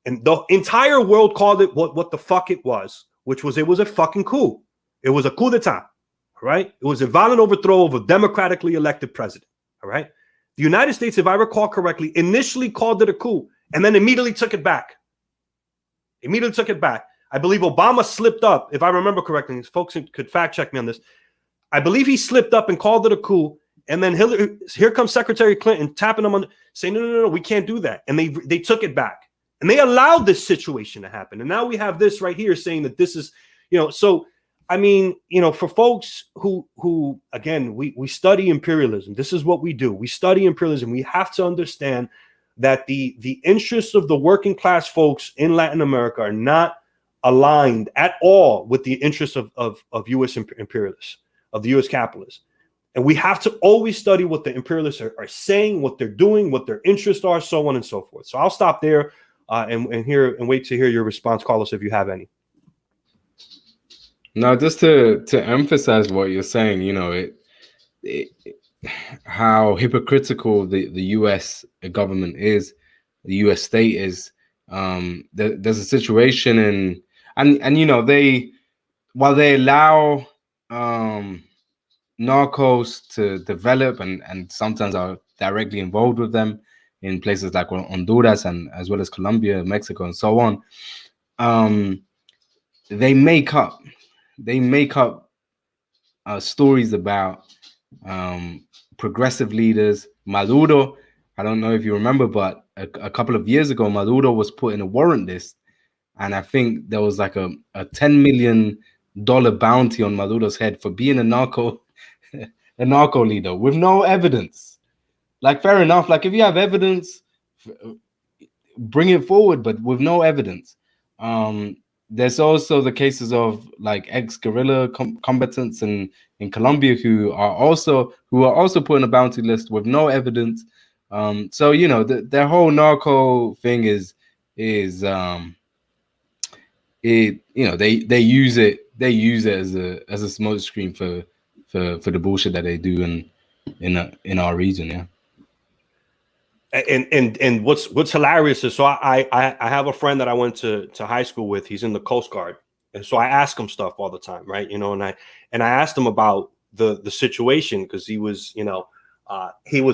Speaker 1: and the entire world called it what the fuck it was, which was it was a fucking coup. It was a coup d'etat, all right? It was a violent overthrow of a democratically elected president, all right? The United States, if I recall correctly, initially called it a coup and then immediately took it back. I believe Obama slipped up, if I remember correctly. Folks could fact check me on this. I believe he slipped up and called it a coup, And then here comes Secretary Clinton tapping them on, saying, no, we can't do that. And they took it back. And they allowed this situation to happen. And now we have this right here saying that this is, so, I mean, for folks who again, we study imperialism. This is what we do. We study imperialism. We have to understand that the interests of the working class folks in Latin America are not aligned at all with the interests of U.S. imperialists, of the U.S. capitalists. And we have to always study what the imperialists are saying, what they're doing, what their interests are, so on and so forth. So I'll stop there and wait to hear your response, Carlos, if you have any.
Speaker 2: No, just to emphasize what you're saying, how hypocritical the U.S. government is, the U.S. state is. There's a situation while they allow narcos to develop and sometimes are directly involved with them in places like Honduras and as well as Colombia, Mexico, and so on. They make up stories about progressive leaders. Maduro, I don't know if you remember, but a couple of years ago, Maduro was put in a warrant list, and I think there was like a $10 million bounty on Maduro's head for being a narco leader with no evidence. Like, fair enough. Like, if you have evidence, bring it forward, but with no evidence. There's also the cases of like ex-guerrilla combatants in Colombia who are also put on a bounty list with no evidence. So their whole narco thing they use it as a smoke screen for the bullshit that they do in our region. Yeah.
Speaker 1: And what's hilarious is, so I have a friend that I went to high school with. He's in the Coast Guard, and so I ask him stuff all the time, right? And I asked him about the situation because he was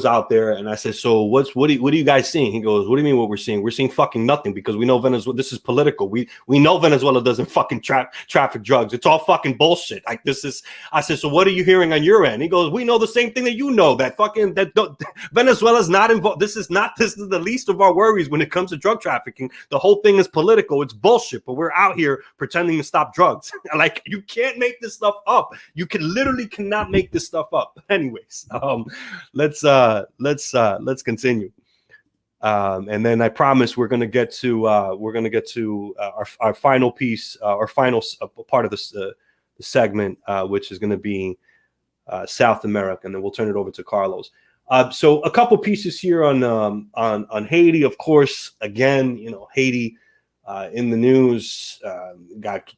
Speaker 1: out there, and I said, so what are you guys seeing? He goes, what do you mean what we're seeing? We're seeing fucking nothing, because we know Venezuela, this is political. We know Venezuela doesn't fucking traffic drugs. It's all fucking bullshit. Like, this is, I said, so what are you hearing on your end? He goes, we know the same thing that you know, that Venezuela's not involved. This is the least of our worries when it comes to drug trafficking. The whole thing is political. It's bullshit, but we're out here pretending to stop drugs. Like, you can't make this stuff up. You literally cannot make this stuff up. Anyways, let's continue, and then I promise we're gonna get to our final piece, our final part of this the segment, which is going to be South America, and then we'll turn it over to Carlos. So a couple pieces here on Haiti. Of course, again, Haiti in the news.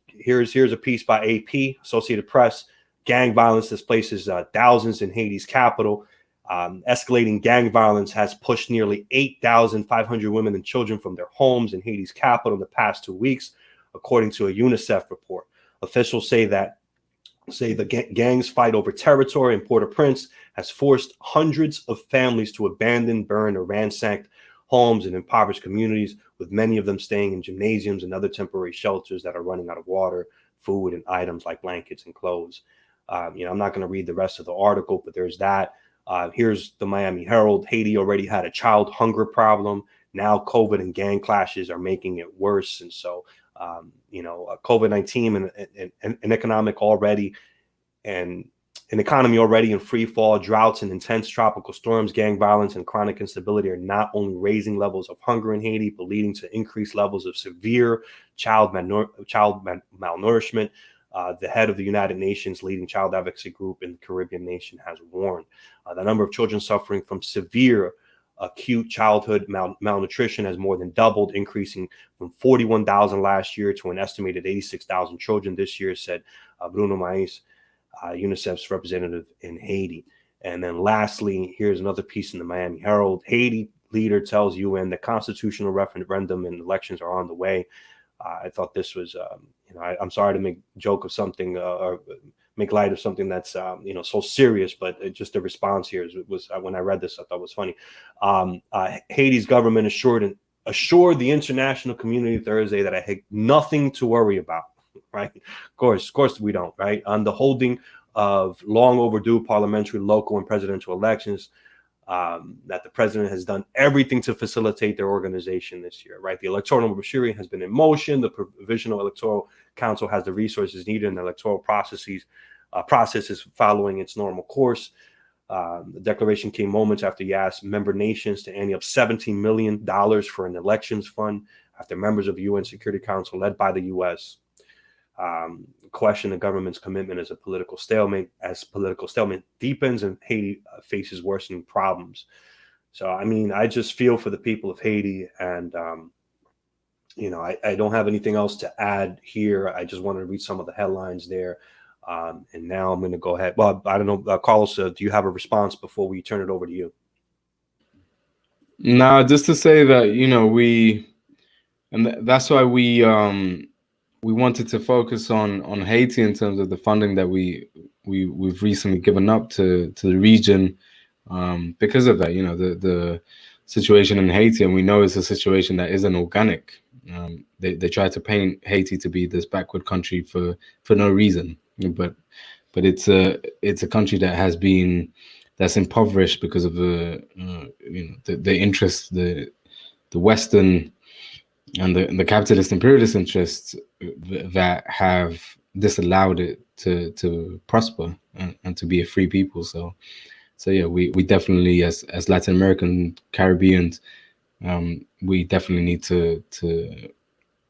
Speaker 1: Here's a piece by AP, Associated Press. Gang violence displaces thousands in Haiti's capital. Escalating gang violence has pushed nearly 8,500 women and children from their homes in Haiti's capital in the past 2 weeks, according to a UNICEF report. Officials say the gangs fight over territory in Port-au-Prince has forced hundreds of families to abandon, burn, or ransack homes in impoverished communities, with many of them staying in gymnasiums and other temporary shelters that are running out of water, food, and items like blankets and clothes. I'm not going to read the rest of the article, but there's that. Here's the Miami Herald. Haiti already had a child hunger problem. Now COVID and gang clashes are making it worse. And so, COVID-19 and an economy already in free fall, droughts and intense tropical storms, gang violence and chronic instability are not only raising levels of hunger in Haiti, but leading to increased levels of severe child malnourishment. The head of the United Nations leading child advocacy group in the Caribbean nation has warned the number of children suffering from severe acute childhood malnutrition has more than doubled, increasing from 41,000 last year to an estimated 86,000 children this year, said Bruno Mais, UNICEF's representative in Haiti. And then lastly, here's another piece in the Miami Herald. Haiti leader tells UN that constitutional referendum and elections are on the way. I thought this was, I'm sorry to make joke of something or make light of something that's, so serious, but just the response here was when I read this, I thought it was funny. Haiti's government assured the international community Thursday that I had nothing to worry about, right? Of course we don't, right? On the holding of long overdue parliamentary, local, and presidential elections. That the president has done everything to facilitate their organization this year, right? The electoral machinery has been in motion. The Provisional Electoral Council has the resources needed, and the electoral process is following its normal course. The declaration came moments after he asked member nations to ante up $17 million for an elections fund after members of the UN Security Council, led by the U.S., question the government's commitment as political stalemate deepens and Haiti faces worsening problems. So, I mean, I just feel for the people of Haiti, and I don't have anything else to add here. I just wanted to read some of the headlines there, and now I'm going to go ahead. Well, I don't know, Carlos, do you have a response before we turn it over to you?
Speaker 2: No, just to say that that's why we wanted to focus on Haiti in terms of the funding that we've recently given up to the region, because of that. The situation in Haiti, and we know it's a situation that isn't organic. They try to paint Haiti to be this backward country for no reason, but it's a country that's impoverished because of the interests, the Western and the capitalist imperialist interests that have disallowed it to prosper and to be a free people. So yeah, we definitely, as Latin American, Caribbeans, we definitely need to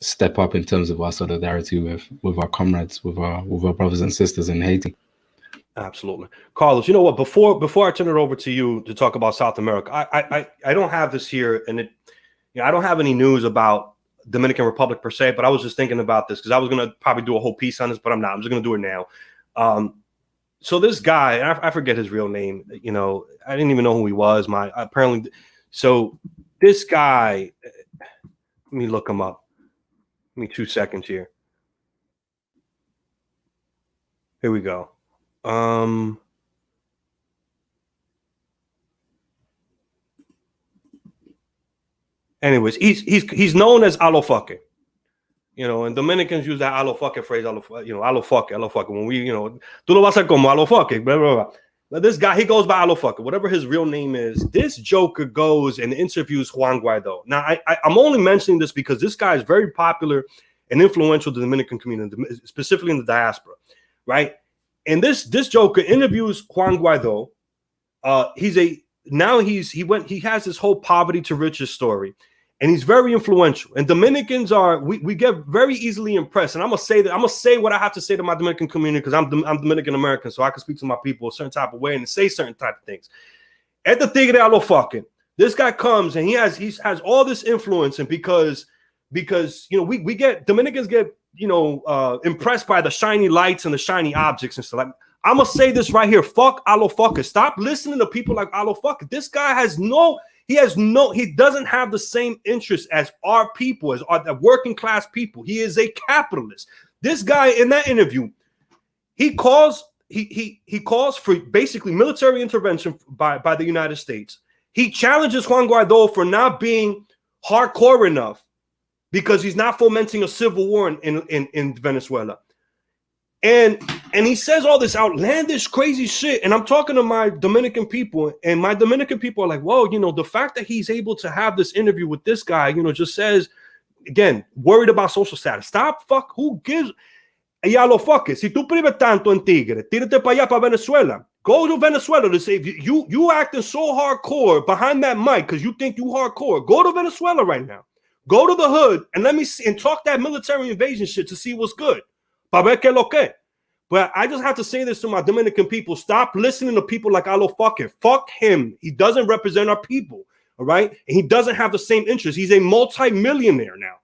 Speaker 2: step up in terms of our solidarity with our comrades, with our brothers and sisters in Haiti.
Speaker 1: Absolutely. Carlos, you know what, before I turn it over to you to talk about South America, I don't have this here, and I don't have any news about Dominican Republic per se, but I was just thinking about this because I was going to probably do a whole piece on this, but I'm not. I'm just going to do it now. So this guy, I forget his real name. I didn't even know who he was. So this guy, let me look him up. Give me 2 seconds here. Here we go. Anyways, he's known as alo fuck. And Dominicans use that alo fuck phrase, alo fuck. When we, tú lo vas a hacer como alo fuck, blah, blah, blah. But this guy, he goes by alo fuck, whatever his real name is. This joker goes and interviews Juan Guaido. Now, I'm only mentioning this because this guy is very popular and influential to the Dominican community, specifically in the diaspora, right? And this joker interviews Juan Guaido. He has this whole poverty to riches story, and he's very influential. And Dominicans we get very easily impressed. And I'm gonna say what I have to say to my Dominican community because I'm Dominican American, so I can speak to my people a certain type of way and say certain type of things. At the tigre a lo fucking, this guy comes and he has all this influence, and because Dominicans get impressed by the shiny lights and the shiny objects and stuff. Like, I'm gonna say this right here. Fuck alo fucker. Stop listening to people like alo fucker. This guy he doesn't have the same interest as our people, as the working class people. He is a capitalist. This guy in that interview, he calls for basically military intervention by the United States. He challenges Juan Guaido for not being hardcore enough because he's not fomenting a civil war in Venezuela. And he says all this outlandish, crazy shit. And I'm talking to my Dominican people, and my Dominican people are like, whoa, the fact that he's able to have this interview with this guy, just says, again, worried about social status. Stop, who gives? Ya lo fuck it. Si tú prives tanto en Tigre, tírate para allá, para Venezuela. Go to Venezuela to say, you acting so hardcore behind that mic because you think you hardcore. Go to Venezuela right now. Go to the hood and let me see and talk that military invasion shit to see what's good. Pa ver que lo que. But I just have to say this to my Dominican people. Stop listening to people like alo fucking. Fuck him. He doesn't represent our people. All right. And he doesn't have the same interest. He's a multi-millionaire now.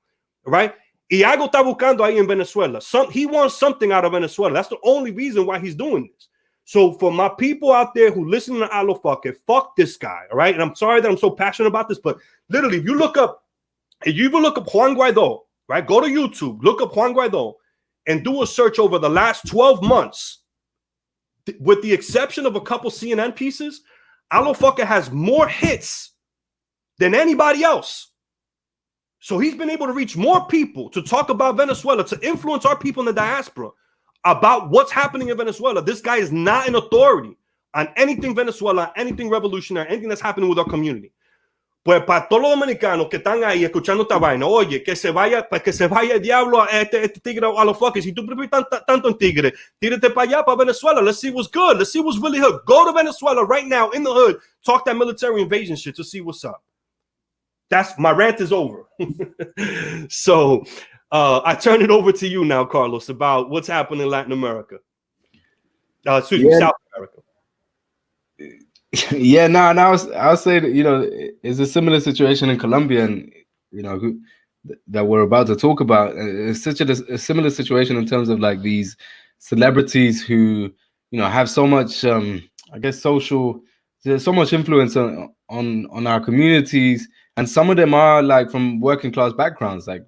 Speaker 1: All right. Y algo está buscando ahí en Venezuela. He wants something out of Venezuela. That's the only reason why he's doing this. So for my people out there who listen to alo fucking, fuck this guy. All right. And I'm sorry that I'm so passionate about this, but literally, if you even look up Juan Guaido, right? Go to YouTube, look up Juan Guaido, and do a search over the last 12 months, with the exception of a couple CNN pieces, alo fucker has more hits than anybody else. So he's been able to reach more people to talk about Venezuela, to influence our people in the diaspora. about what's happening in Venezuela. This guy is not an authority on anything Venezuela, anything revolutionary, anything that's happening with our community. Pues para todos los dominicanos que están ahí escuchando esta vaina, oye, que se vaya, pues que se vaya el diablo a este tigre a los fuckers. Si tú prefieres tanto en tigre, tírate para allá, para Venezuela. Let's see what's good. Let's see what's really hood. Go to Venezuela right now in the hood. Talk that military invasion shit to see what's up. That's my rant is over. So I turn it over to you now, Carlos, about what's happening in Latin America. Excuse me, South America.
Speaker 2: Yeah, no, and I'll say that, you know, it's a similar situation in Colombia, and you know that we're about to talk about. It's such a similar situation in terms of like these celebrities who, you know, have so much, I guess, there's so much influence on our communities, and some of them are like from working class backgrounds. Like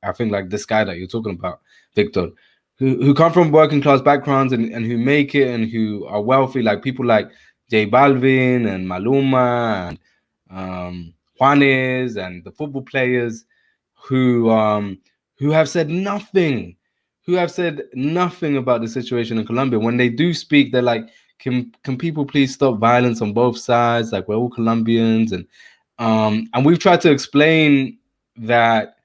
Speaker 2: I think like this guy that you're talking about, Victor, who come from working class backgrounds and who make it and who are wealthy, like people like J Balvin and Maluma and Juanes and the football players who have said nothing, about the situation in Colombia. When they do speak, they're like, can people please stop violence on both sides? Like, we're all Colombians, and we've tried to explain that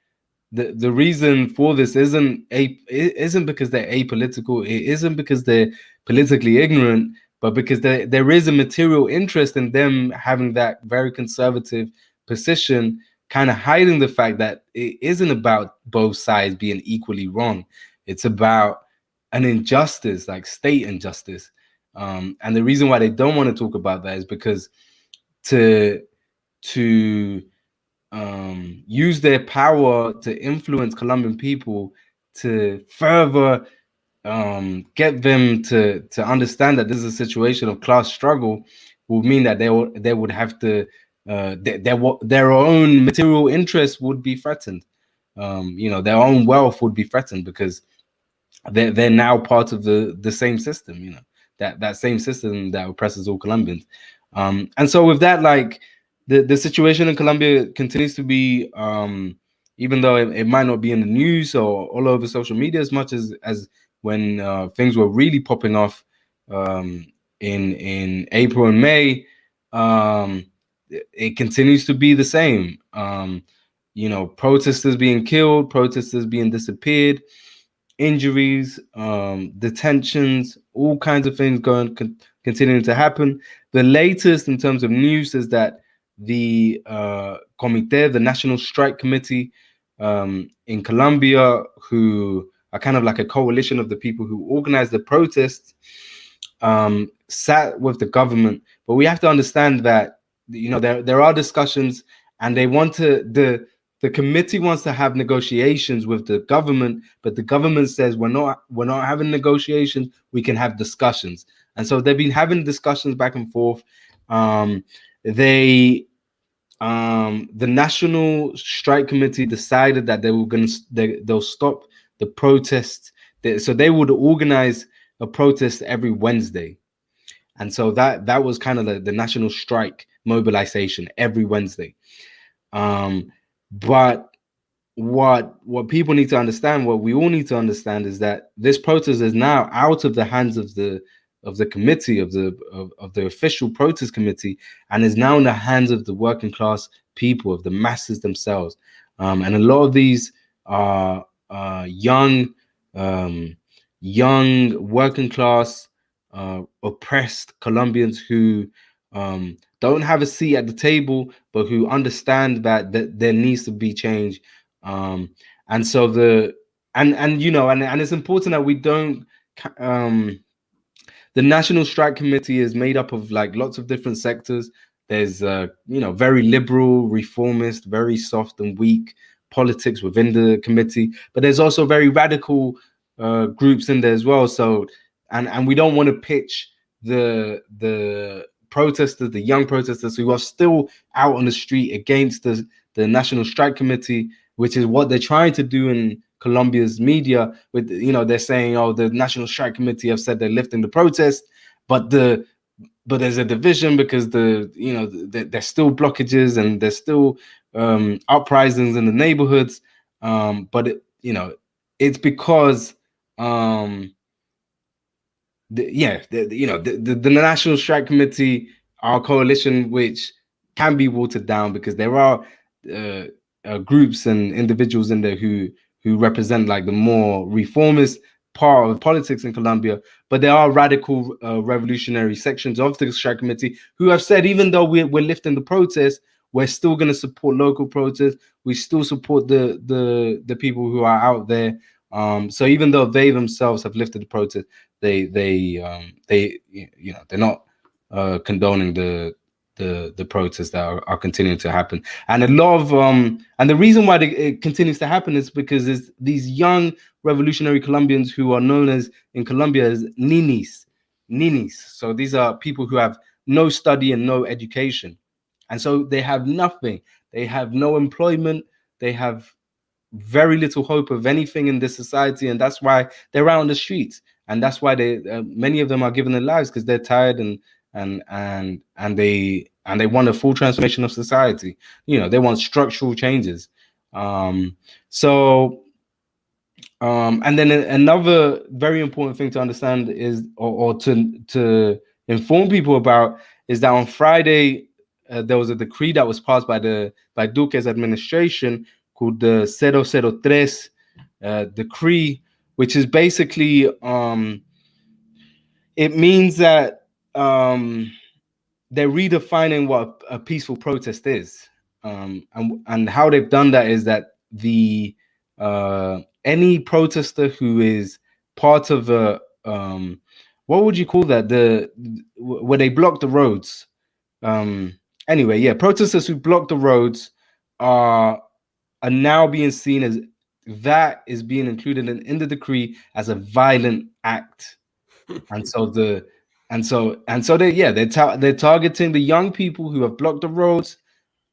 Speaker 2: the reason for this isn't because they're apolitical, it isn't because they're politically ignorant, but because there is a material interest in them having that very conservative position, kind of hiding the fact that it isn't about both sides being equally wrong. It's about an injustice, like state injustice. And the reason why they don't want to talk about that is because to use their power to influence Colombian people to further get them to understand that this is a situation of class struggle will mean that they would have to their own material interests would be threatened. You know, their own wealth would be threatened because they're now part of the same system. You know, that same system that oppresses all Colombians. And so with that, like the situation in Colombia continues to be, even though it might not be in the news or all over social media as much as when things were really popping off in April and May, it continues to be the same. You know, protesters being killed, protesters being disappeared, injuries, detentions, all kinds of things continuing to happen. The latest in terms of news is that the Comité, the National Strike Committee in Colombia, who are kind of like a coalition of the people who organized the protests, sat with the government. But we have to understand that, you know, there are discussions, and they want to the committee wants to have negotiations with the government, but the government says we're not having negotiations, we can have discussions. And so they've been having discussions back and forth. The National Strike Committee decided that they'll stop the protests. So they would organize a protest every Wednesday. And so that was kind of the national strike mobilization every Wednesday. But what people need to understand, what we all need to understand, is that this protest is now out of the hands of the committee, of the official protest committee, and is now in the hands of the working class people, of the masses themselves. And a lot of these are young working class oppressed Colombians who don't have a seat at the table, but who understand that there needs to be change. And so you know, and it's important that we don't. The National Strike Committee is made up of like lots of different sectors. There's you know, very liberal, reformist, very soft and weak politics within the committee, but there's also very radical groups in there as well. So and we don't want to pitch the protesters, the young protesters who are still out on the street against the National Strike Committee, which is what they're trying to do in Colombia's media. With, you know, they're saying, oh, the National Strike Committee have said they're lifting the protest, but there's a division because there's still blockages and there's still uprisings in the neighborhoods. But it's because the National Strike Committee, our coalition, which can be watered down because there are groups and individuals in there who represent like the more reformist part of politics in Colombia, but there are radical revolutionary sections of the Strike Committee who have said, even though we're lifting the protest, we're still going to support local protests. We still support the people who are out there. So even though they themselves have lifted the protest, they're not condoning the protests that are continuing to happen. And a lot of and the reason why it continues to happen is because there's these young revolutionary Colombians who are known as in Colombia as ninis. So these are people who have no study and no education, and so they have nothing. They have no employment. They have very little hope of anything in this society, and that's why they're out on the streets. And that's why many of them are giving their lives, because they're tired and they want a full transformation of society. They want structural changes. And then another very important thing to understand is, or to inform people about, is that on Friday there was a decree that was passed by Duque's administration called the 003 decree, which is basically it means that they're redefining what a peaceful protest is, and how they've done that is that any protester who is part of a what would you call that, where they block the roads, protesters who block the roads are now being seen as, that is being included in the decree as a violent act. And so they're targeting the young people who have blocked the roads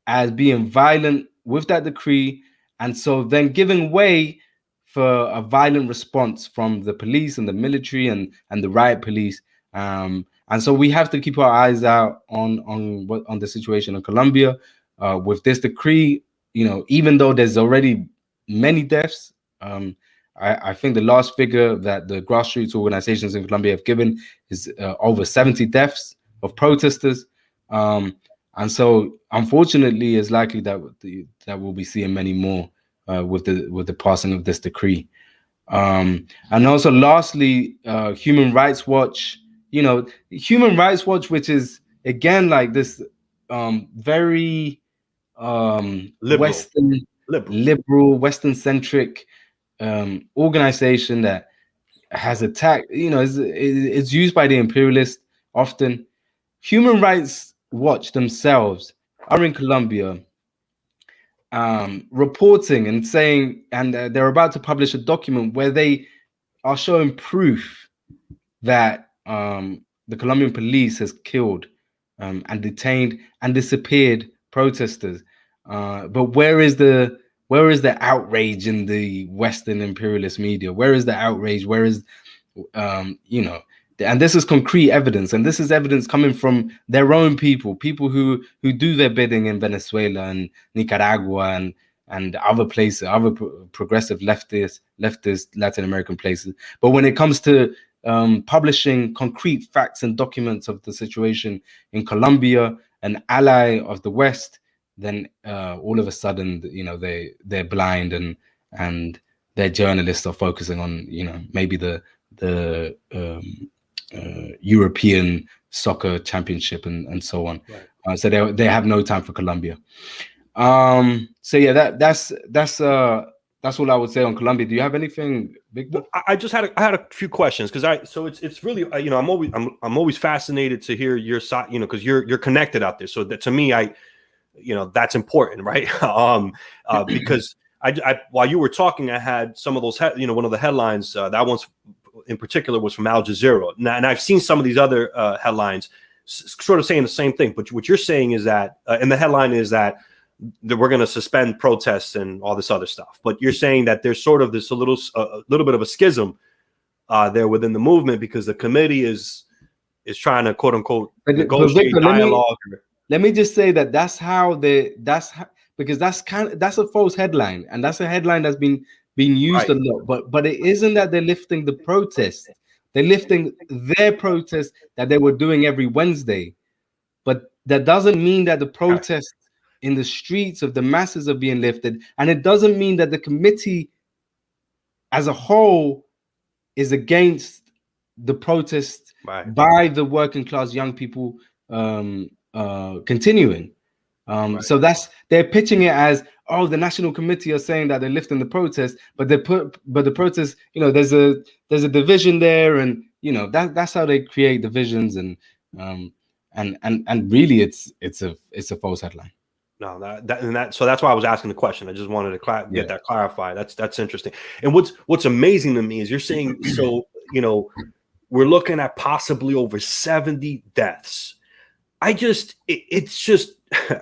Speaker 2: as being violent with that decree, and so then giving way for a violent response from the police and the military and the riot police. And so we have to keep our eyes out on the situation in Colombia with this decree. Even though there's already many deaths, I think the last figure that the grassroots organizations in Colombia have given is over 70 deaths of protesters. And so, unfortunately, it's likely that we'll be seeing many more with the passing of this decree. And also, lastly, Human Rights Watch. Human Rights Watch, which is again like this very liberal, Western-centric organization that has attacked, it's used by the imperialists often. Human Rights Watch themselves are in Colombia reporting and saying, and they're about to publish a document where they are showing proof that the Colombian police has killed and detained and disappeared protesters. But where is the outrage in the Western imperialist media? Where is the outrage? Where is, and this is concrete evidence, and this is evidence coming from their own people who do their bidding in Venezuela and Nicaragua and other places, other progressive leftist Latin American places. But when it comes to publishing concrete facts and documents of the situation in Colombia, an ally of the West, then all of a sudden, they're blind and their journalists are focusing on, maybe the European soccer championship and so on. Right. So they have no time for Colombia. So yeah, that's all I would say on Colombia. Do you have anything, Victor?
Speaker 1: I had a few questions, because it's really I'm always fascinated to hear your side, because you're connected out there. So that, to me, that's important, right? Because I while you were talking, I had some of those one of the headlines, that one's in particular was from Al Jazeera. And I've seen some of these other headlines sort of saying the same thing. But what you're saying is that, and the headline is that we're going to suspend protests and all this other stuff. But you're saying that there's sort of this a little bit of a schism there within the movement, because the committee is trying to, quote unquote, negotiate dialogue.
Speaker 2: Let me just say that because that's a false headline, and that's a headline that's been used a lot. But it isn't that they're lifting the protest, They're lifting their protest that they were doing every Wednesday. But that doesn't mean that the protests in the streets of the masses are being lifted. And it doesn't mean that the committee as a whole is against the protest by the working class young people continuing. So they're pitching it as, oh, the National Committee are saying that they're lifting the protest, but the protest, there's a division there, and that's how they create divisions, and really it's a false headline.
Speaker 1: No, so that's why I was asking the question. I just wanted to get that clarified. That's interesting. And what's amazing to me is you're saying, so we're looking at possibly over 70 deaths. It's just,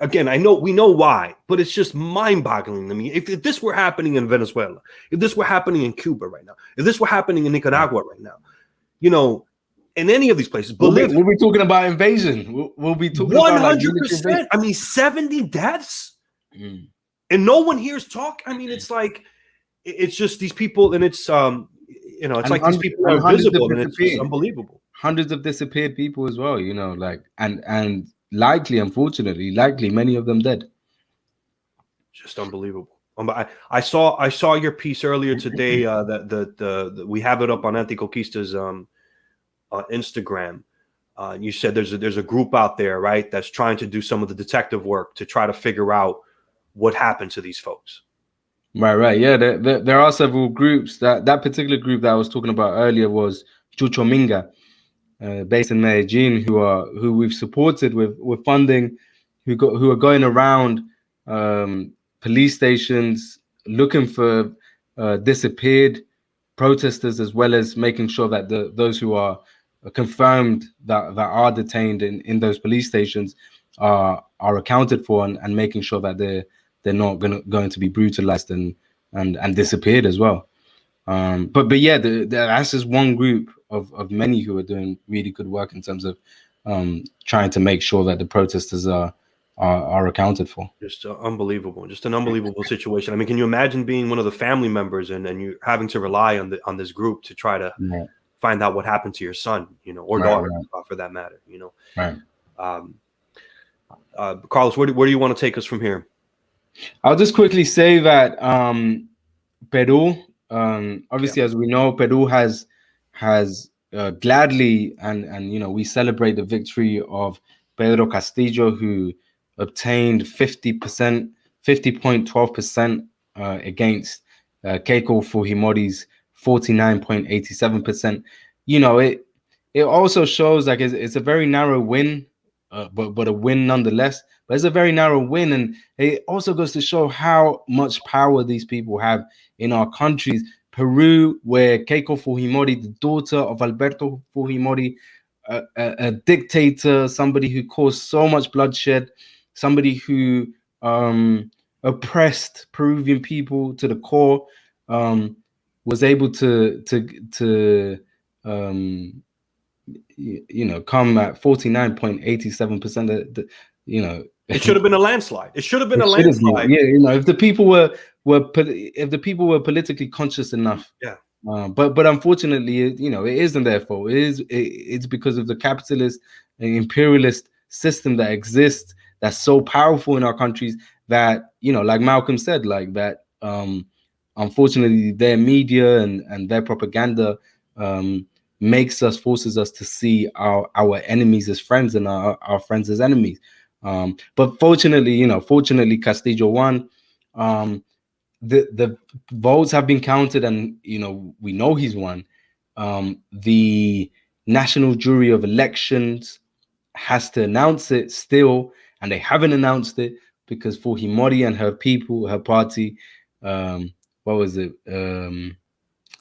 Speaker 1: again, we know why, but it's just mind-boggling to me. If this were happening in Venezuela, if this were happening in Cuba right now, if this were happening in Nicaragua right now, in any of these places,
Speaker 2: we'll be talking about invasion. We'll be talking
Speaker 1: 100%. I mean, 70 deaths, and no one hears talk. I mean, it's like, it's just these people, and it's it's like these people are invisible, and it's just unbelievable.
Speaker 2: Hundreds of disappeared people as well, and likely, unfortunately, many of them dead.
Speaker 1: Just unbelievable. I saw your piece earlier today. That we have it up on Anticonquista's Instagram. You said there's a group out there, right, that's trying to do some of the detective work to try to figure out what happened to these folks.
Speaker 2: Right. Yeah, there are several groups. That particular group that I was talking about earlier was Chucho Minga, based in Medellin, who we've supported with funding, who are going around police stations looking for disappeared protesters, as well as making sure that those who are confirmed that are detained in those police stations are accounted for, and making sure that they're not going to be brutalized and disappeared as well. But yeah, that's just one group of many who are doing really good work in terms of trying to make sure that the protesters are accounted for.
Speaker 1: Just unbelievable, just an unbelievable situation. I mean, can you imagine being one of the family members and you having to rely on this group to try to find out what happened to your son, or daughter, for that matter,
Speaker 2: Right.
Speaker 1: Carlos, where do you want to take us from here?
Speaker 2: I'll just quickly say that Peru, obviously, as we know, Peru has gladly and we celebrate the victory of Pedro Castillo, who obtained 50.12% against Keiko Fujimori's 49.87%. It also shows like it's a very narrow win, but a win nonetheless. But it's a very narrow win, and it also goes to show how much power these people have in our countries. Peru, where Keiko Fujimori, the daughter of Alberto Fujimori, a dictator, somebody who caused so much bloodshed, somebody who oppressed Peruvian people to the core, was able to come at 49.87%.
Speaker 1: It should have been a landslide. It should have been a landslide.
Speaker 2: If the people were politically conscious enough.
Speaker 1: Yeah.
Speaker 2: But unfortunately, it isn't their fault. It's because of the capitalist and imperialist system that exists, that's so powerful in our countries, that like Malcolm said, like that. Unfortunately, their media and their propaganda forces us to see our enemies as friends and our friends as enemies. But fortunately, Castillo won. The votes have been counted, and we know he's won. The National Jury of Elections has to announce it still, and they haven't announced it because Fujimori and her people, her party, what was it?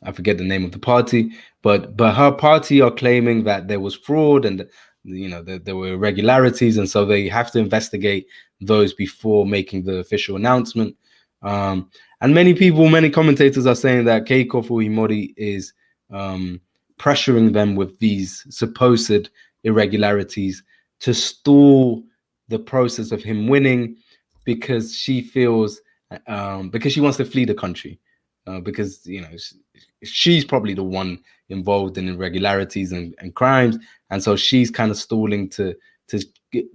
Speaker 2: I forget the name of the party, but her party are claiming that there was fraud and there were irregularities, and so they have to investigate those before making the official announcement. And many commentators are saying that Keiko Fujimori is pressuring them with these supposed irregularities to stall the process of him winning, because she feels because she wants to flee the country. because she's probably the one involved in irregularities and crimes, and so she's kind of stalling to get,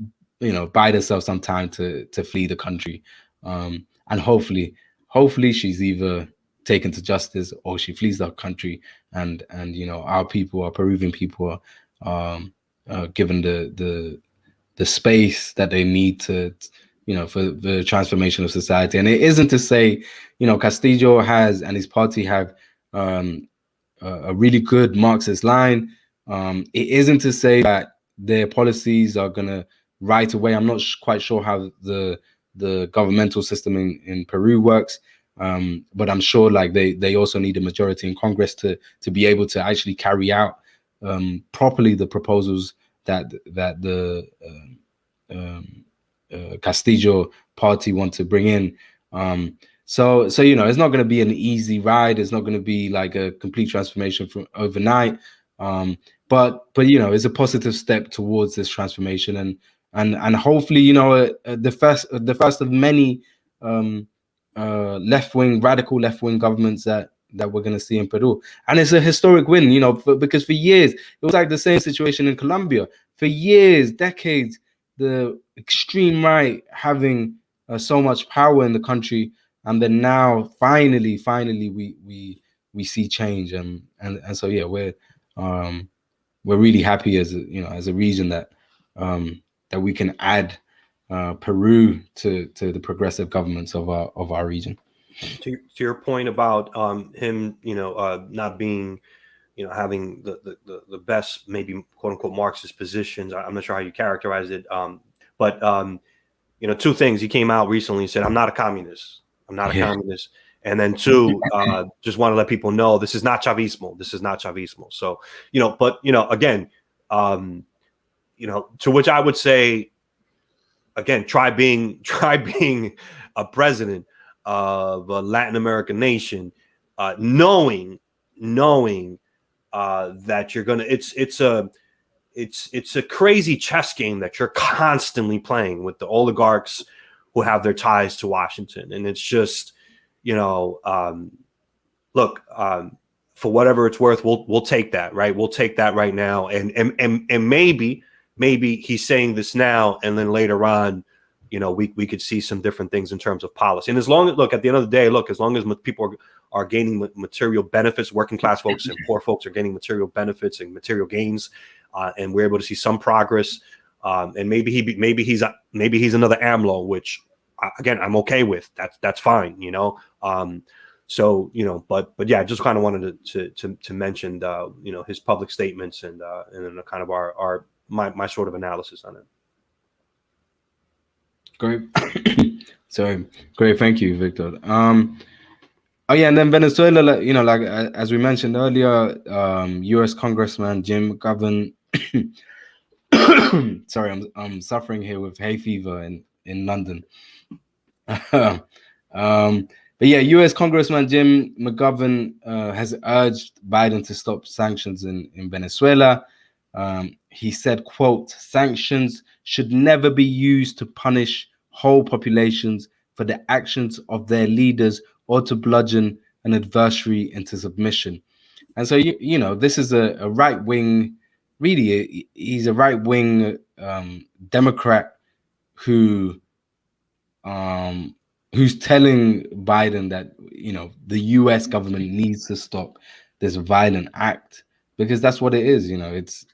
Speaker 2: buy herself some time to flee the country, and hopefully she's either taken to justice or she flees the country, and our people, our Peruvian people, are given the space that they need to for the transformation of society. And it isn't to say Castillo and his party have a really good Marxist line. It isn't to say that their policies are gonna right away. I'm not quite sure how the governmental system in Peru works, but I'm sure like they also need a majority in Congress to be able to actually carry out properly the proposals that the Castillo party want to bring in. So it's not going to be an easy ride. It's not going to be like a complete transformation from overnight. But it's a positive step towards this transformation, and hopefully the first of many radical left-wing governments that we're going to see in Peru. And it's a historic win, because for years it was like the same situation in Colombia. For years, decades, the extreme right having so much power in the country, and then now finally we see change, and so yeah, we're really happy as a region that we can add Peru to the progressive governments of our region.
Speaker 1: To your point about him, not being, having the best, maybe quote unquote Marxist positions. I'm not sure how you characterize it, but two things. He came out recently and said, "I'm not a communist. I'm not a communist." And then two, just want to let people know this is not Chavismo. This is not Chavismo. So, but again, to which I would say, again, try being a president of a Latin American nation, knowing that you're gonna. It's a crazy chess game that you're constantly playing with the oligarchs who have their ties to Washington, and it's just, look, for whatever it's worth, we'll take that, right? We'll take that right now, and maybe he's saying this now, and then later on, we could see some different things in terms of policy. And as long as, look, at the end of the day, as long as people are gaining material benefits, working class folks and poor folks are gaining material benefits and material gains, and we're able to see some progress, and maybe he's another AMLO, which again I'm okay with. That's fine, So but yeah, I just kind of wanted to mention his public statements and then kind of my sort of analysis on it.
Speaker 2: Great. So great, thank you, Victor. Oh yeah, and then Venezuela, as we mentioned earlier, U.S. Congressman Jim McGovern. Sorry, I'm suffering here with hay fever in London. But yeah, U.S. Congressman Jim McGovern has urged Biden to stop sanctions in Venezuela. He said, quote, "Sanctions should never be used to punish whole populations for the actions of their leaders or to bludgeon an adversary into submission." And so, this is a right-wing, really, he's a right-wing Democrat who's telling Biden that, the U.S. government needs to stop this violent act, because that's what it is.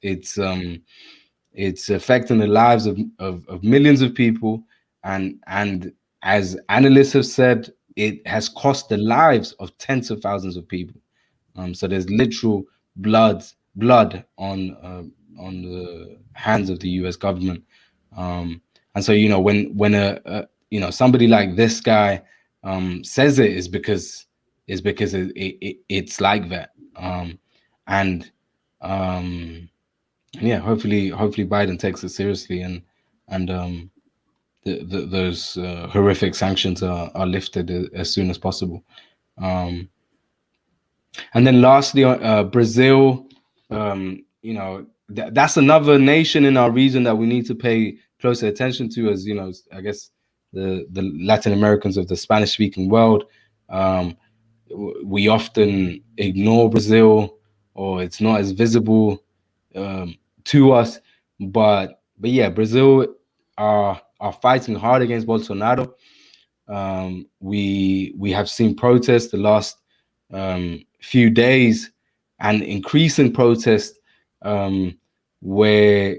Speaker 2: It's affecting the lives of millions of people, and as analysts have said, it has cost the lives of tens of thousands of people. So there's literal blood on the hands of the U.S. government, and so when somebody like this guy says it is because it's like that, and yeah, hopefully Biden takes it seriously, and those horrific sanctions are lifted as soon as possible. And then lastly, Brazil, that's another nation in our region that we need to pay closer attention to, as I guess the Latin Americans of the Spanish-speaking world. we often ignore Brazil, or it's not as visible to us. But yeah, Brazil are fighting hard against Bolsonaro. We have seen protests the last few days, and increasing protests, where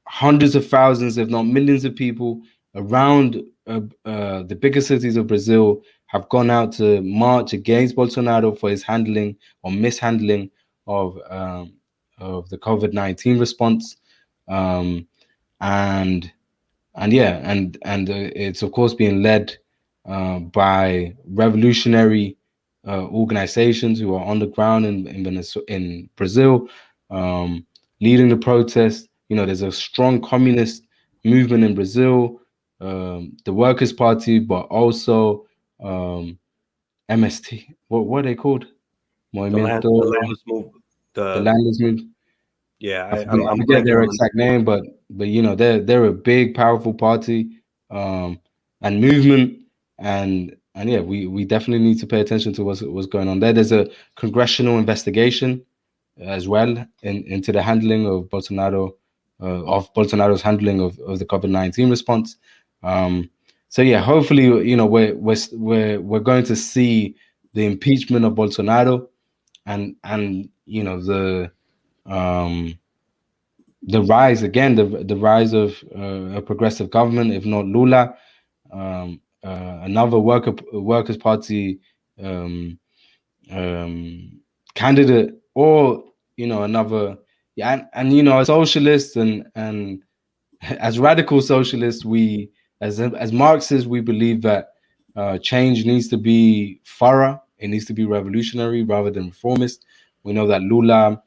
Speaker 2: hundreds of thousands, if not millions of people around the bigger cities of Brazil have gone out to march against Bolsonaro for his handling or mishandling of the COVID-19 response. And it's of course being led by revolutionary organizations who are on the ground in Brazil, leading the protest. There's a strong communist movement in Brazil, the Workers' Party, but also MST. What are they called? Movimento,
Speaker 1: the landless move.
Speaker 2: the landless movement.
Speaker 1: Yeah,
Speaker 2: I
Speaker 1: I'm
Speaker 2: forget their
Speaker 1: blanking on
Speaker 2: exact name, but they're a big, powerful party and movement, and yeah, we definitely need to pay attention to what's going on there. There's a congressional investigation as well into the handling of Bolsonaro's handling of the COVID-19 response. So yeah, hopefully, we're going to see the impeachment of Bolsonaro, and the rise again, the rise of a progressive government, if not Lula, another Workers' Party candidate, or another, yeah, and a socialist, and as radical socialists, we as Marxists, we believe that change needs to be thorough. It needs to be revolutionary rather than reformist. We know that Lula,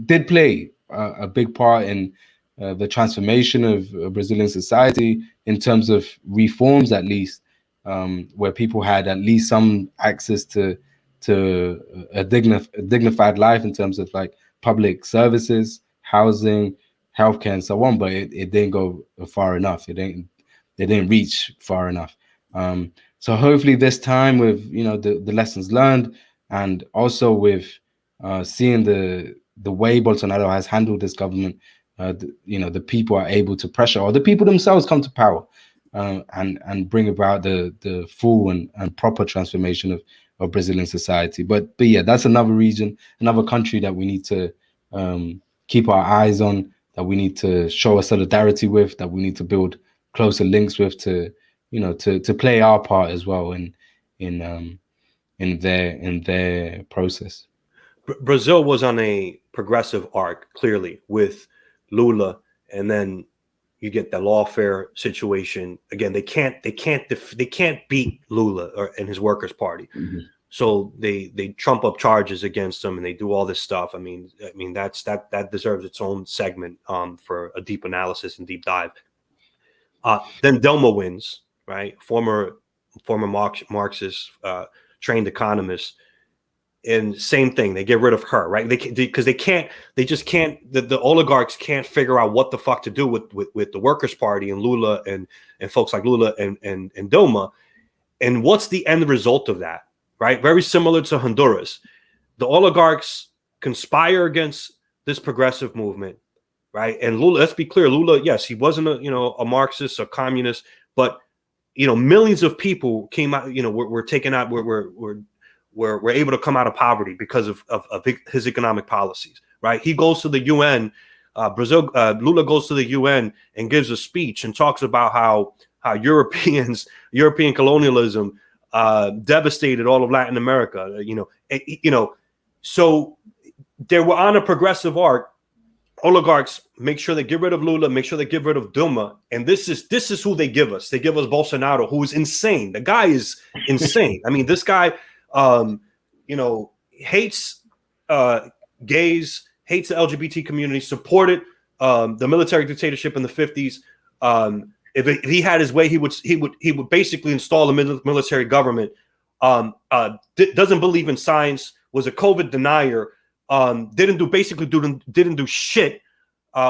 Speaker 2: did play a big part in the transformation of Brazilian society in terms of reforms, at least, where people had at least some access to a dignified life in terms of like public services, housing, healthcare, and so on. But it didn't go far enough. They didn't reach far enough. So hopefully this time, with the lessons learned, and also with seeing the way Bolsonaro has handled this government, the people are able to pressure, or the people themselves come to power, and bring about the full and proper transformation of Brazilian society. But yeah, that's another region, another country that we need to keep our eyes on, that we need to show a solidarity with, that we need to build closer links with, to play our part as well in their process.
Speaker 1: Brazil was on a progressive arc, clearly, with Lula, and then you get the lawfare situation. Again, they can't beat Lula and his Workers' Party, so they trump up charges against him, and they do all this stuff. I mean that deserves its own segment for a deep analysis and deep dive. Then Dilma wins, right? Former Marxist trained economist. And same thing, they get rid of her, right? Because the oligarchs can't figure out what the fuck to do with the Workers' Party and Lula and folks like Lula and Dilma. And what's the end result of that, right? Very similar to Honduras. The oligarchs conspire against this progressive movement, right? And Lula, let's be clear, Lula, yes, he wasn't a Marxist or communist, but millions of people came out, were taken out, were able to come out of poverty because of his economic policies, right? He goes to the UN, Lula goes to the UN and gives a speech and talks about how European colonialism devastated all of Latin America, so they were on a progressive arc. Oligarchs make sure they get rid of Lula, make sure they get rid of Dilma, and this is who they give us. They give us Bolsonaro, who is insane. The guy is insane. I mean, this guy hates gays, hates the LGBT community, supported the military dictatorship in the 50s. If he had his way, he would basically install a military government. Doesn't believe in science, was a COVID denier, didn't do shit.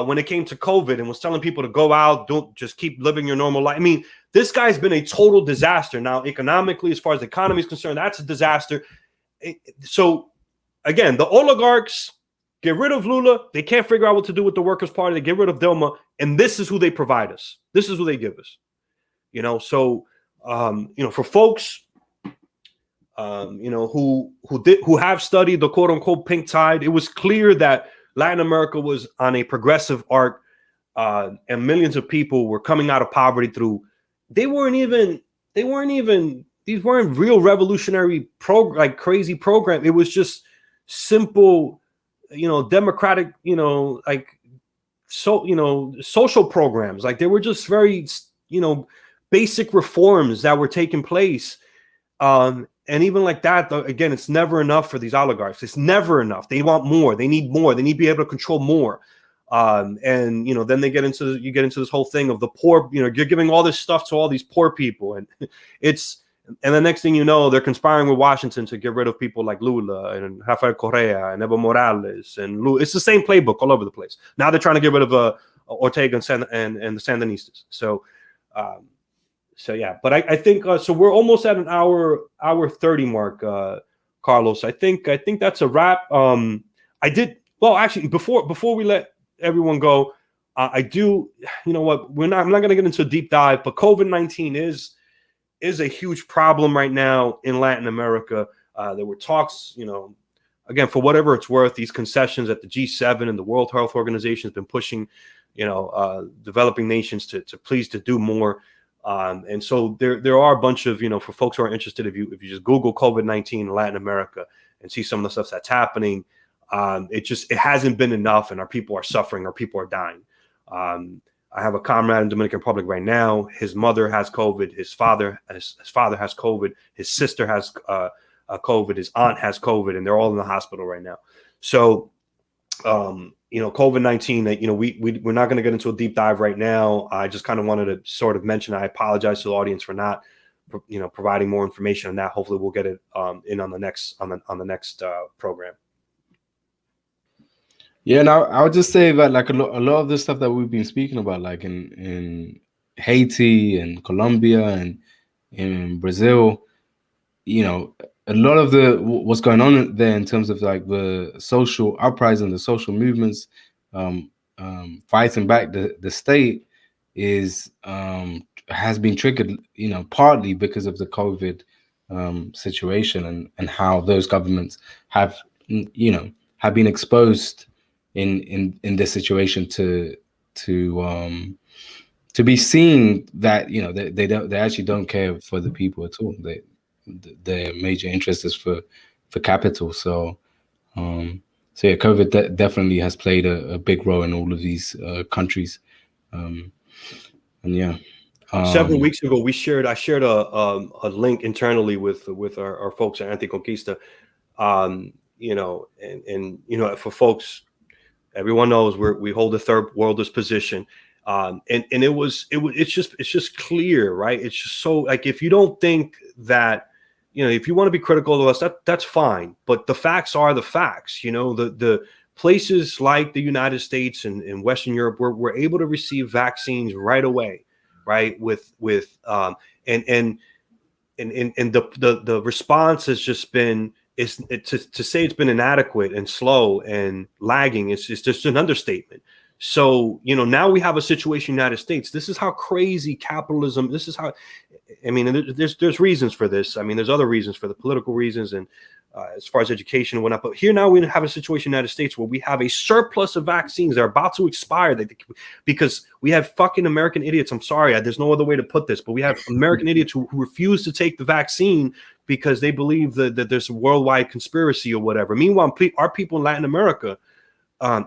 Speaker 1: when it came to COVID and was telling people to go out, don't just keep living your normal life. I mean, this guy's been a total disaster. Now, economically, as far as the economy is concerned, that's a disaster. So, again, the oligarchs get rid of Lula. They can't figure out what to do with the Workers' Party. They get rid of Dilma, and this is who they provide us. This is who they give us. You know, so for folks, who have studied the quote unquote pink tide, it was clear that Latin America was on a progressive arc, and millions of people were coming out of poverty through. These weren't real revolutionary crazy program. It was just simple, democratic, social programs. Like they were just very, basic reforms that were taking place. And even like that, again, it's never enough for these oligarchs. It's never enough. They want more. They need more. They need to be able to control more. And then you get into this whole thing of the poor. You're giving all this stuff to all these poor people, and the next thing you know, they're conspiring with Washington to get rid of people like Lula and Rafael Correa and Evo Morales and Lula. It's the same playbook all over the place. Now they're trying to get rid of Ortega and the Sandinistas. So yeah, but I think so. We're almost at an hour 30 mark, Carlos. I think that's a wrap. Actually, before we let everyone go, I do. You know what? I'm not going to get into a deep dive, but COVID-19 is a huge problem right now in Latin America. There were talks, again, for whatever it's worth, these concessions at the G7 and the World Health Organization has been pushing, developing nations to please to do more. And so there are a bunch of, for folks who are interested, if you just Google COVID-19 in Latin America and see some of the stuff that's happening, it hasn't been enough, and our people are suffering, our people are dying. I have a comrade in Dominican Republic right now. His mother has COVID. His father has COVID. His sister has COVID. His aunt has COVID, and they're all in the hospital right now. So, COVID-19, we're not going to get into a deep dive right now. I just kind of wanted to sort of mention, I apologize to the audience for not, providing more information on that. Hopefully we'll get it in on the next program.
Speaker 2: Yeah, and I would just say that like a lot of the stuff that we've been speaking about, like in Haiti and Colombia and in Brazil, a lot of what's going on there in terms of like the social uprising, the social movements, fighting back the state has been triggered, partly because of the COVID situation and how those governments have been exposed in this situation to be seen that they actually don't care for the people at all. Their major interest is for capital. So yeah, COVID definitely has played a big role in all of these countries. And yeah,
Speaker 1: several weeks ago I shared a link internally with our folks at ANTICONQUISTA. For folks, everyone knows we hold the third worldist position. It's just clear, right? It's just so, like, if you don't think that, if you want to be critical of us, that's fine. But the facts are the facts. The places like the United States and Western Europe were able to receive vaccines right away, right? The response has just been, to say it's been inadequate and slow and lagging. It's just an understatement. So, now we have a situation in the United States. This is how crazy capitalism, this is how, there's reasons for this. There's other reasons for the political reasons and as far as education and whatnot. But here now we have a situation in the United States where we have a surplus of vaccines that are about to expire because we have fucking American idiots. I'm sorry, there's no other way to put this, but we have American idiots who refuse to take the vaccine because they believe that there's a worldwide conspiracy or whatever. Meanwhile, our people in Latin America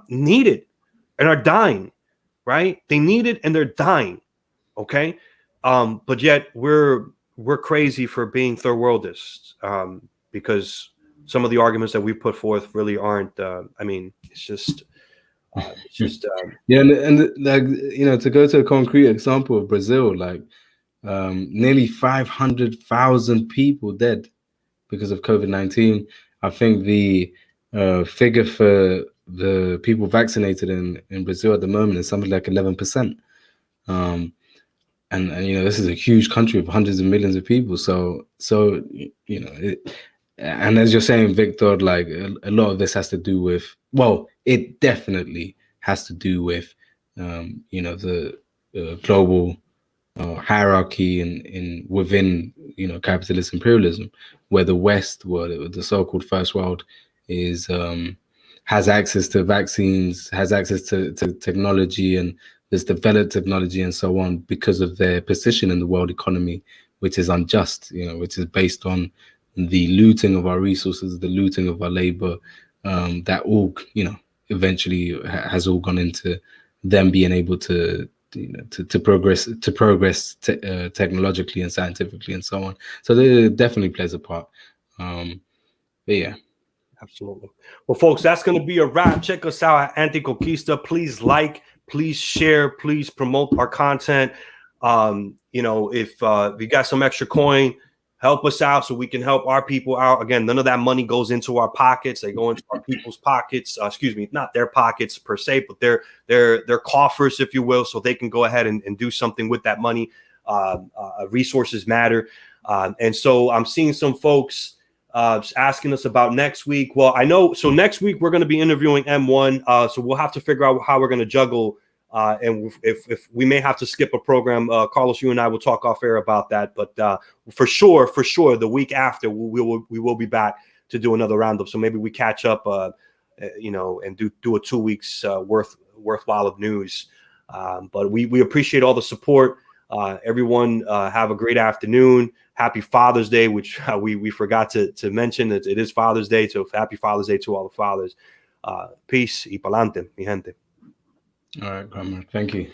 Speaker 1: need it and are dying, right? They need it and they're dying, okay? But yet we're crazy for being third worldists because some of the arguments that we put forth really aren't. It's just
Speaker 2: yeah, and like to go to a concrete example of Brazil, like nearly 500,000 people dead because of COVID-19. I think the figure the people vaccinated in Brazil at the moment is something like 11%. And this is a huge country of hundreds of millions of people. So and as you're saying, Victor, like a lot of this has to do with, well, it definitely has to do with the global hierarchy in within capitalist imperialism, where the West, the so-called first world, has access to vaccines, has access to technology, and has developed technology and so on because of their position in the world economy, which is unjust, which is based on the looting of our resources, the looting of our labor, that all, eventually has all gone into them being able to progress technologically and scientifically and so on. So it definitely plays a part. But yeah.
Speaker 1: Absolutely. Well, folks, that's going to be a wrap. Check us out at Anticonquista. Please like, please share, please promote our content. If you got some extra coin, help us out so we can help our people out. Again, none of that money goes into our pockets. They go into our people's pockets. Excuse me, not their pockets per se, but their coffers, if you will, so they can go ahead and do something with that money. Resources matter. And so I'm seeing some folks asking us about next week. Well, I know. So next week we're going to be interviewing M1. So we'll have to figure out how we're going to juggle. And if we may have to skip a program, Carlos, you and I will talk off air about that. But for sure, the week after we will be back to do another roundup. So maybe we catch up, and do a 2 weeks worthwhile of news. But we appreciate all the support. Everyone have a great afternoon. Happy Father's Day, which we forgot to mention. It is Father's Day, so happy Father's Day to all the fathers. Peace y pa'lante, mi gente.
Speaker 2: All right, Grandma. Thank you.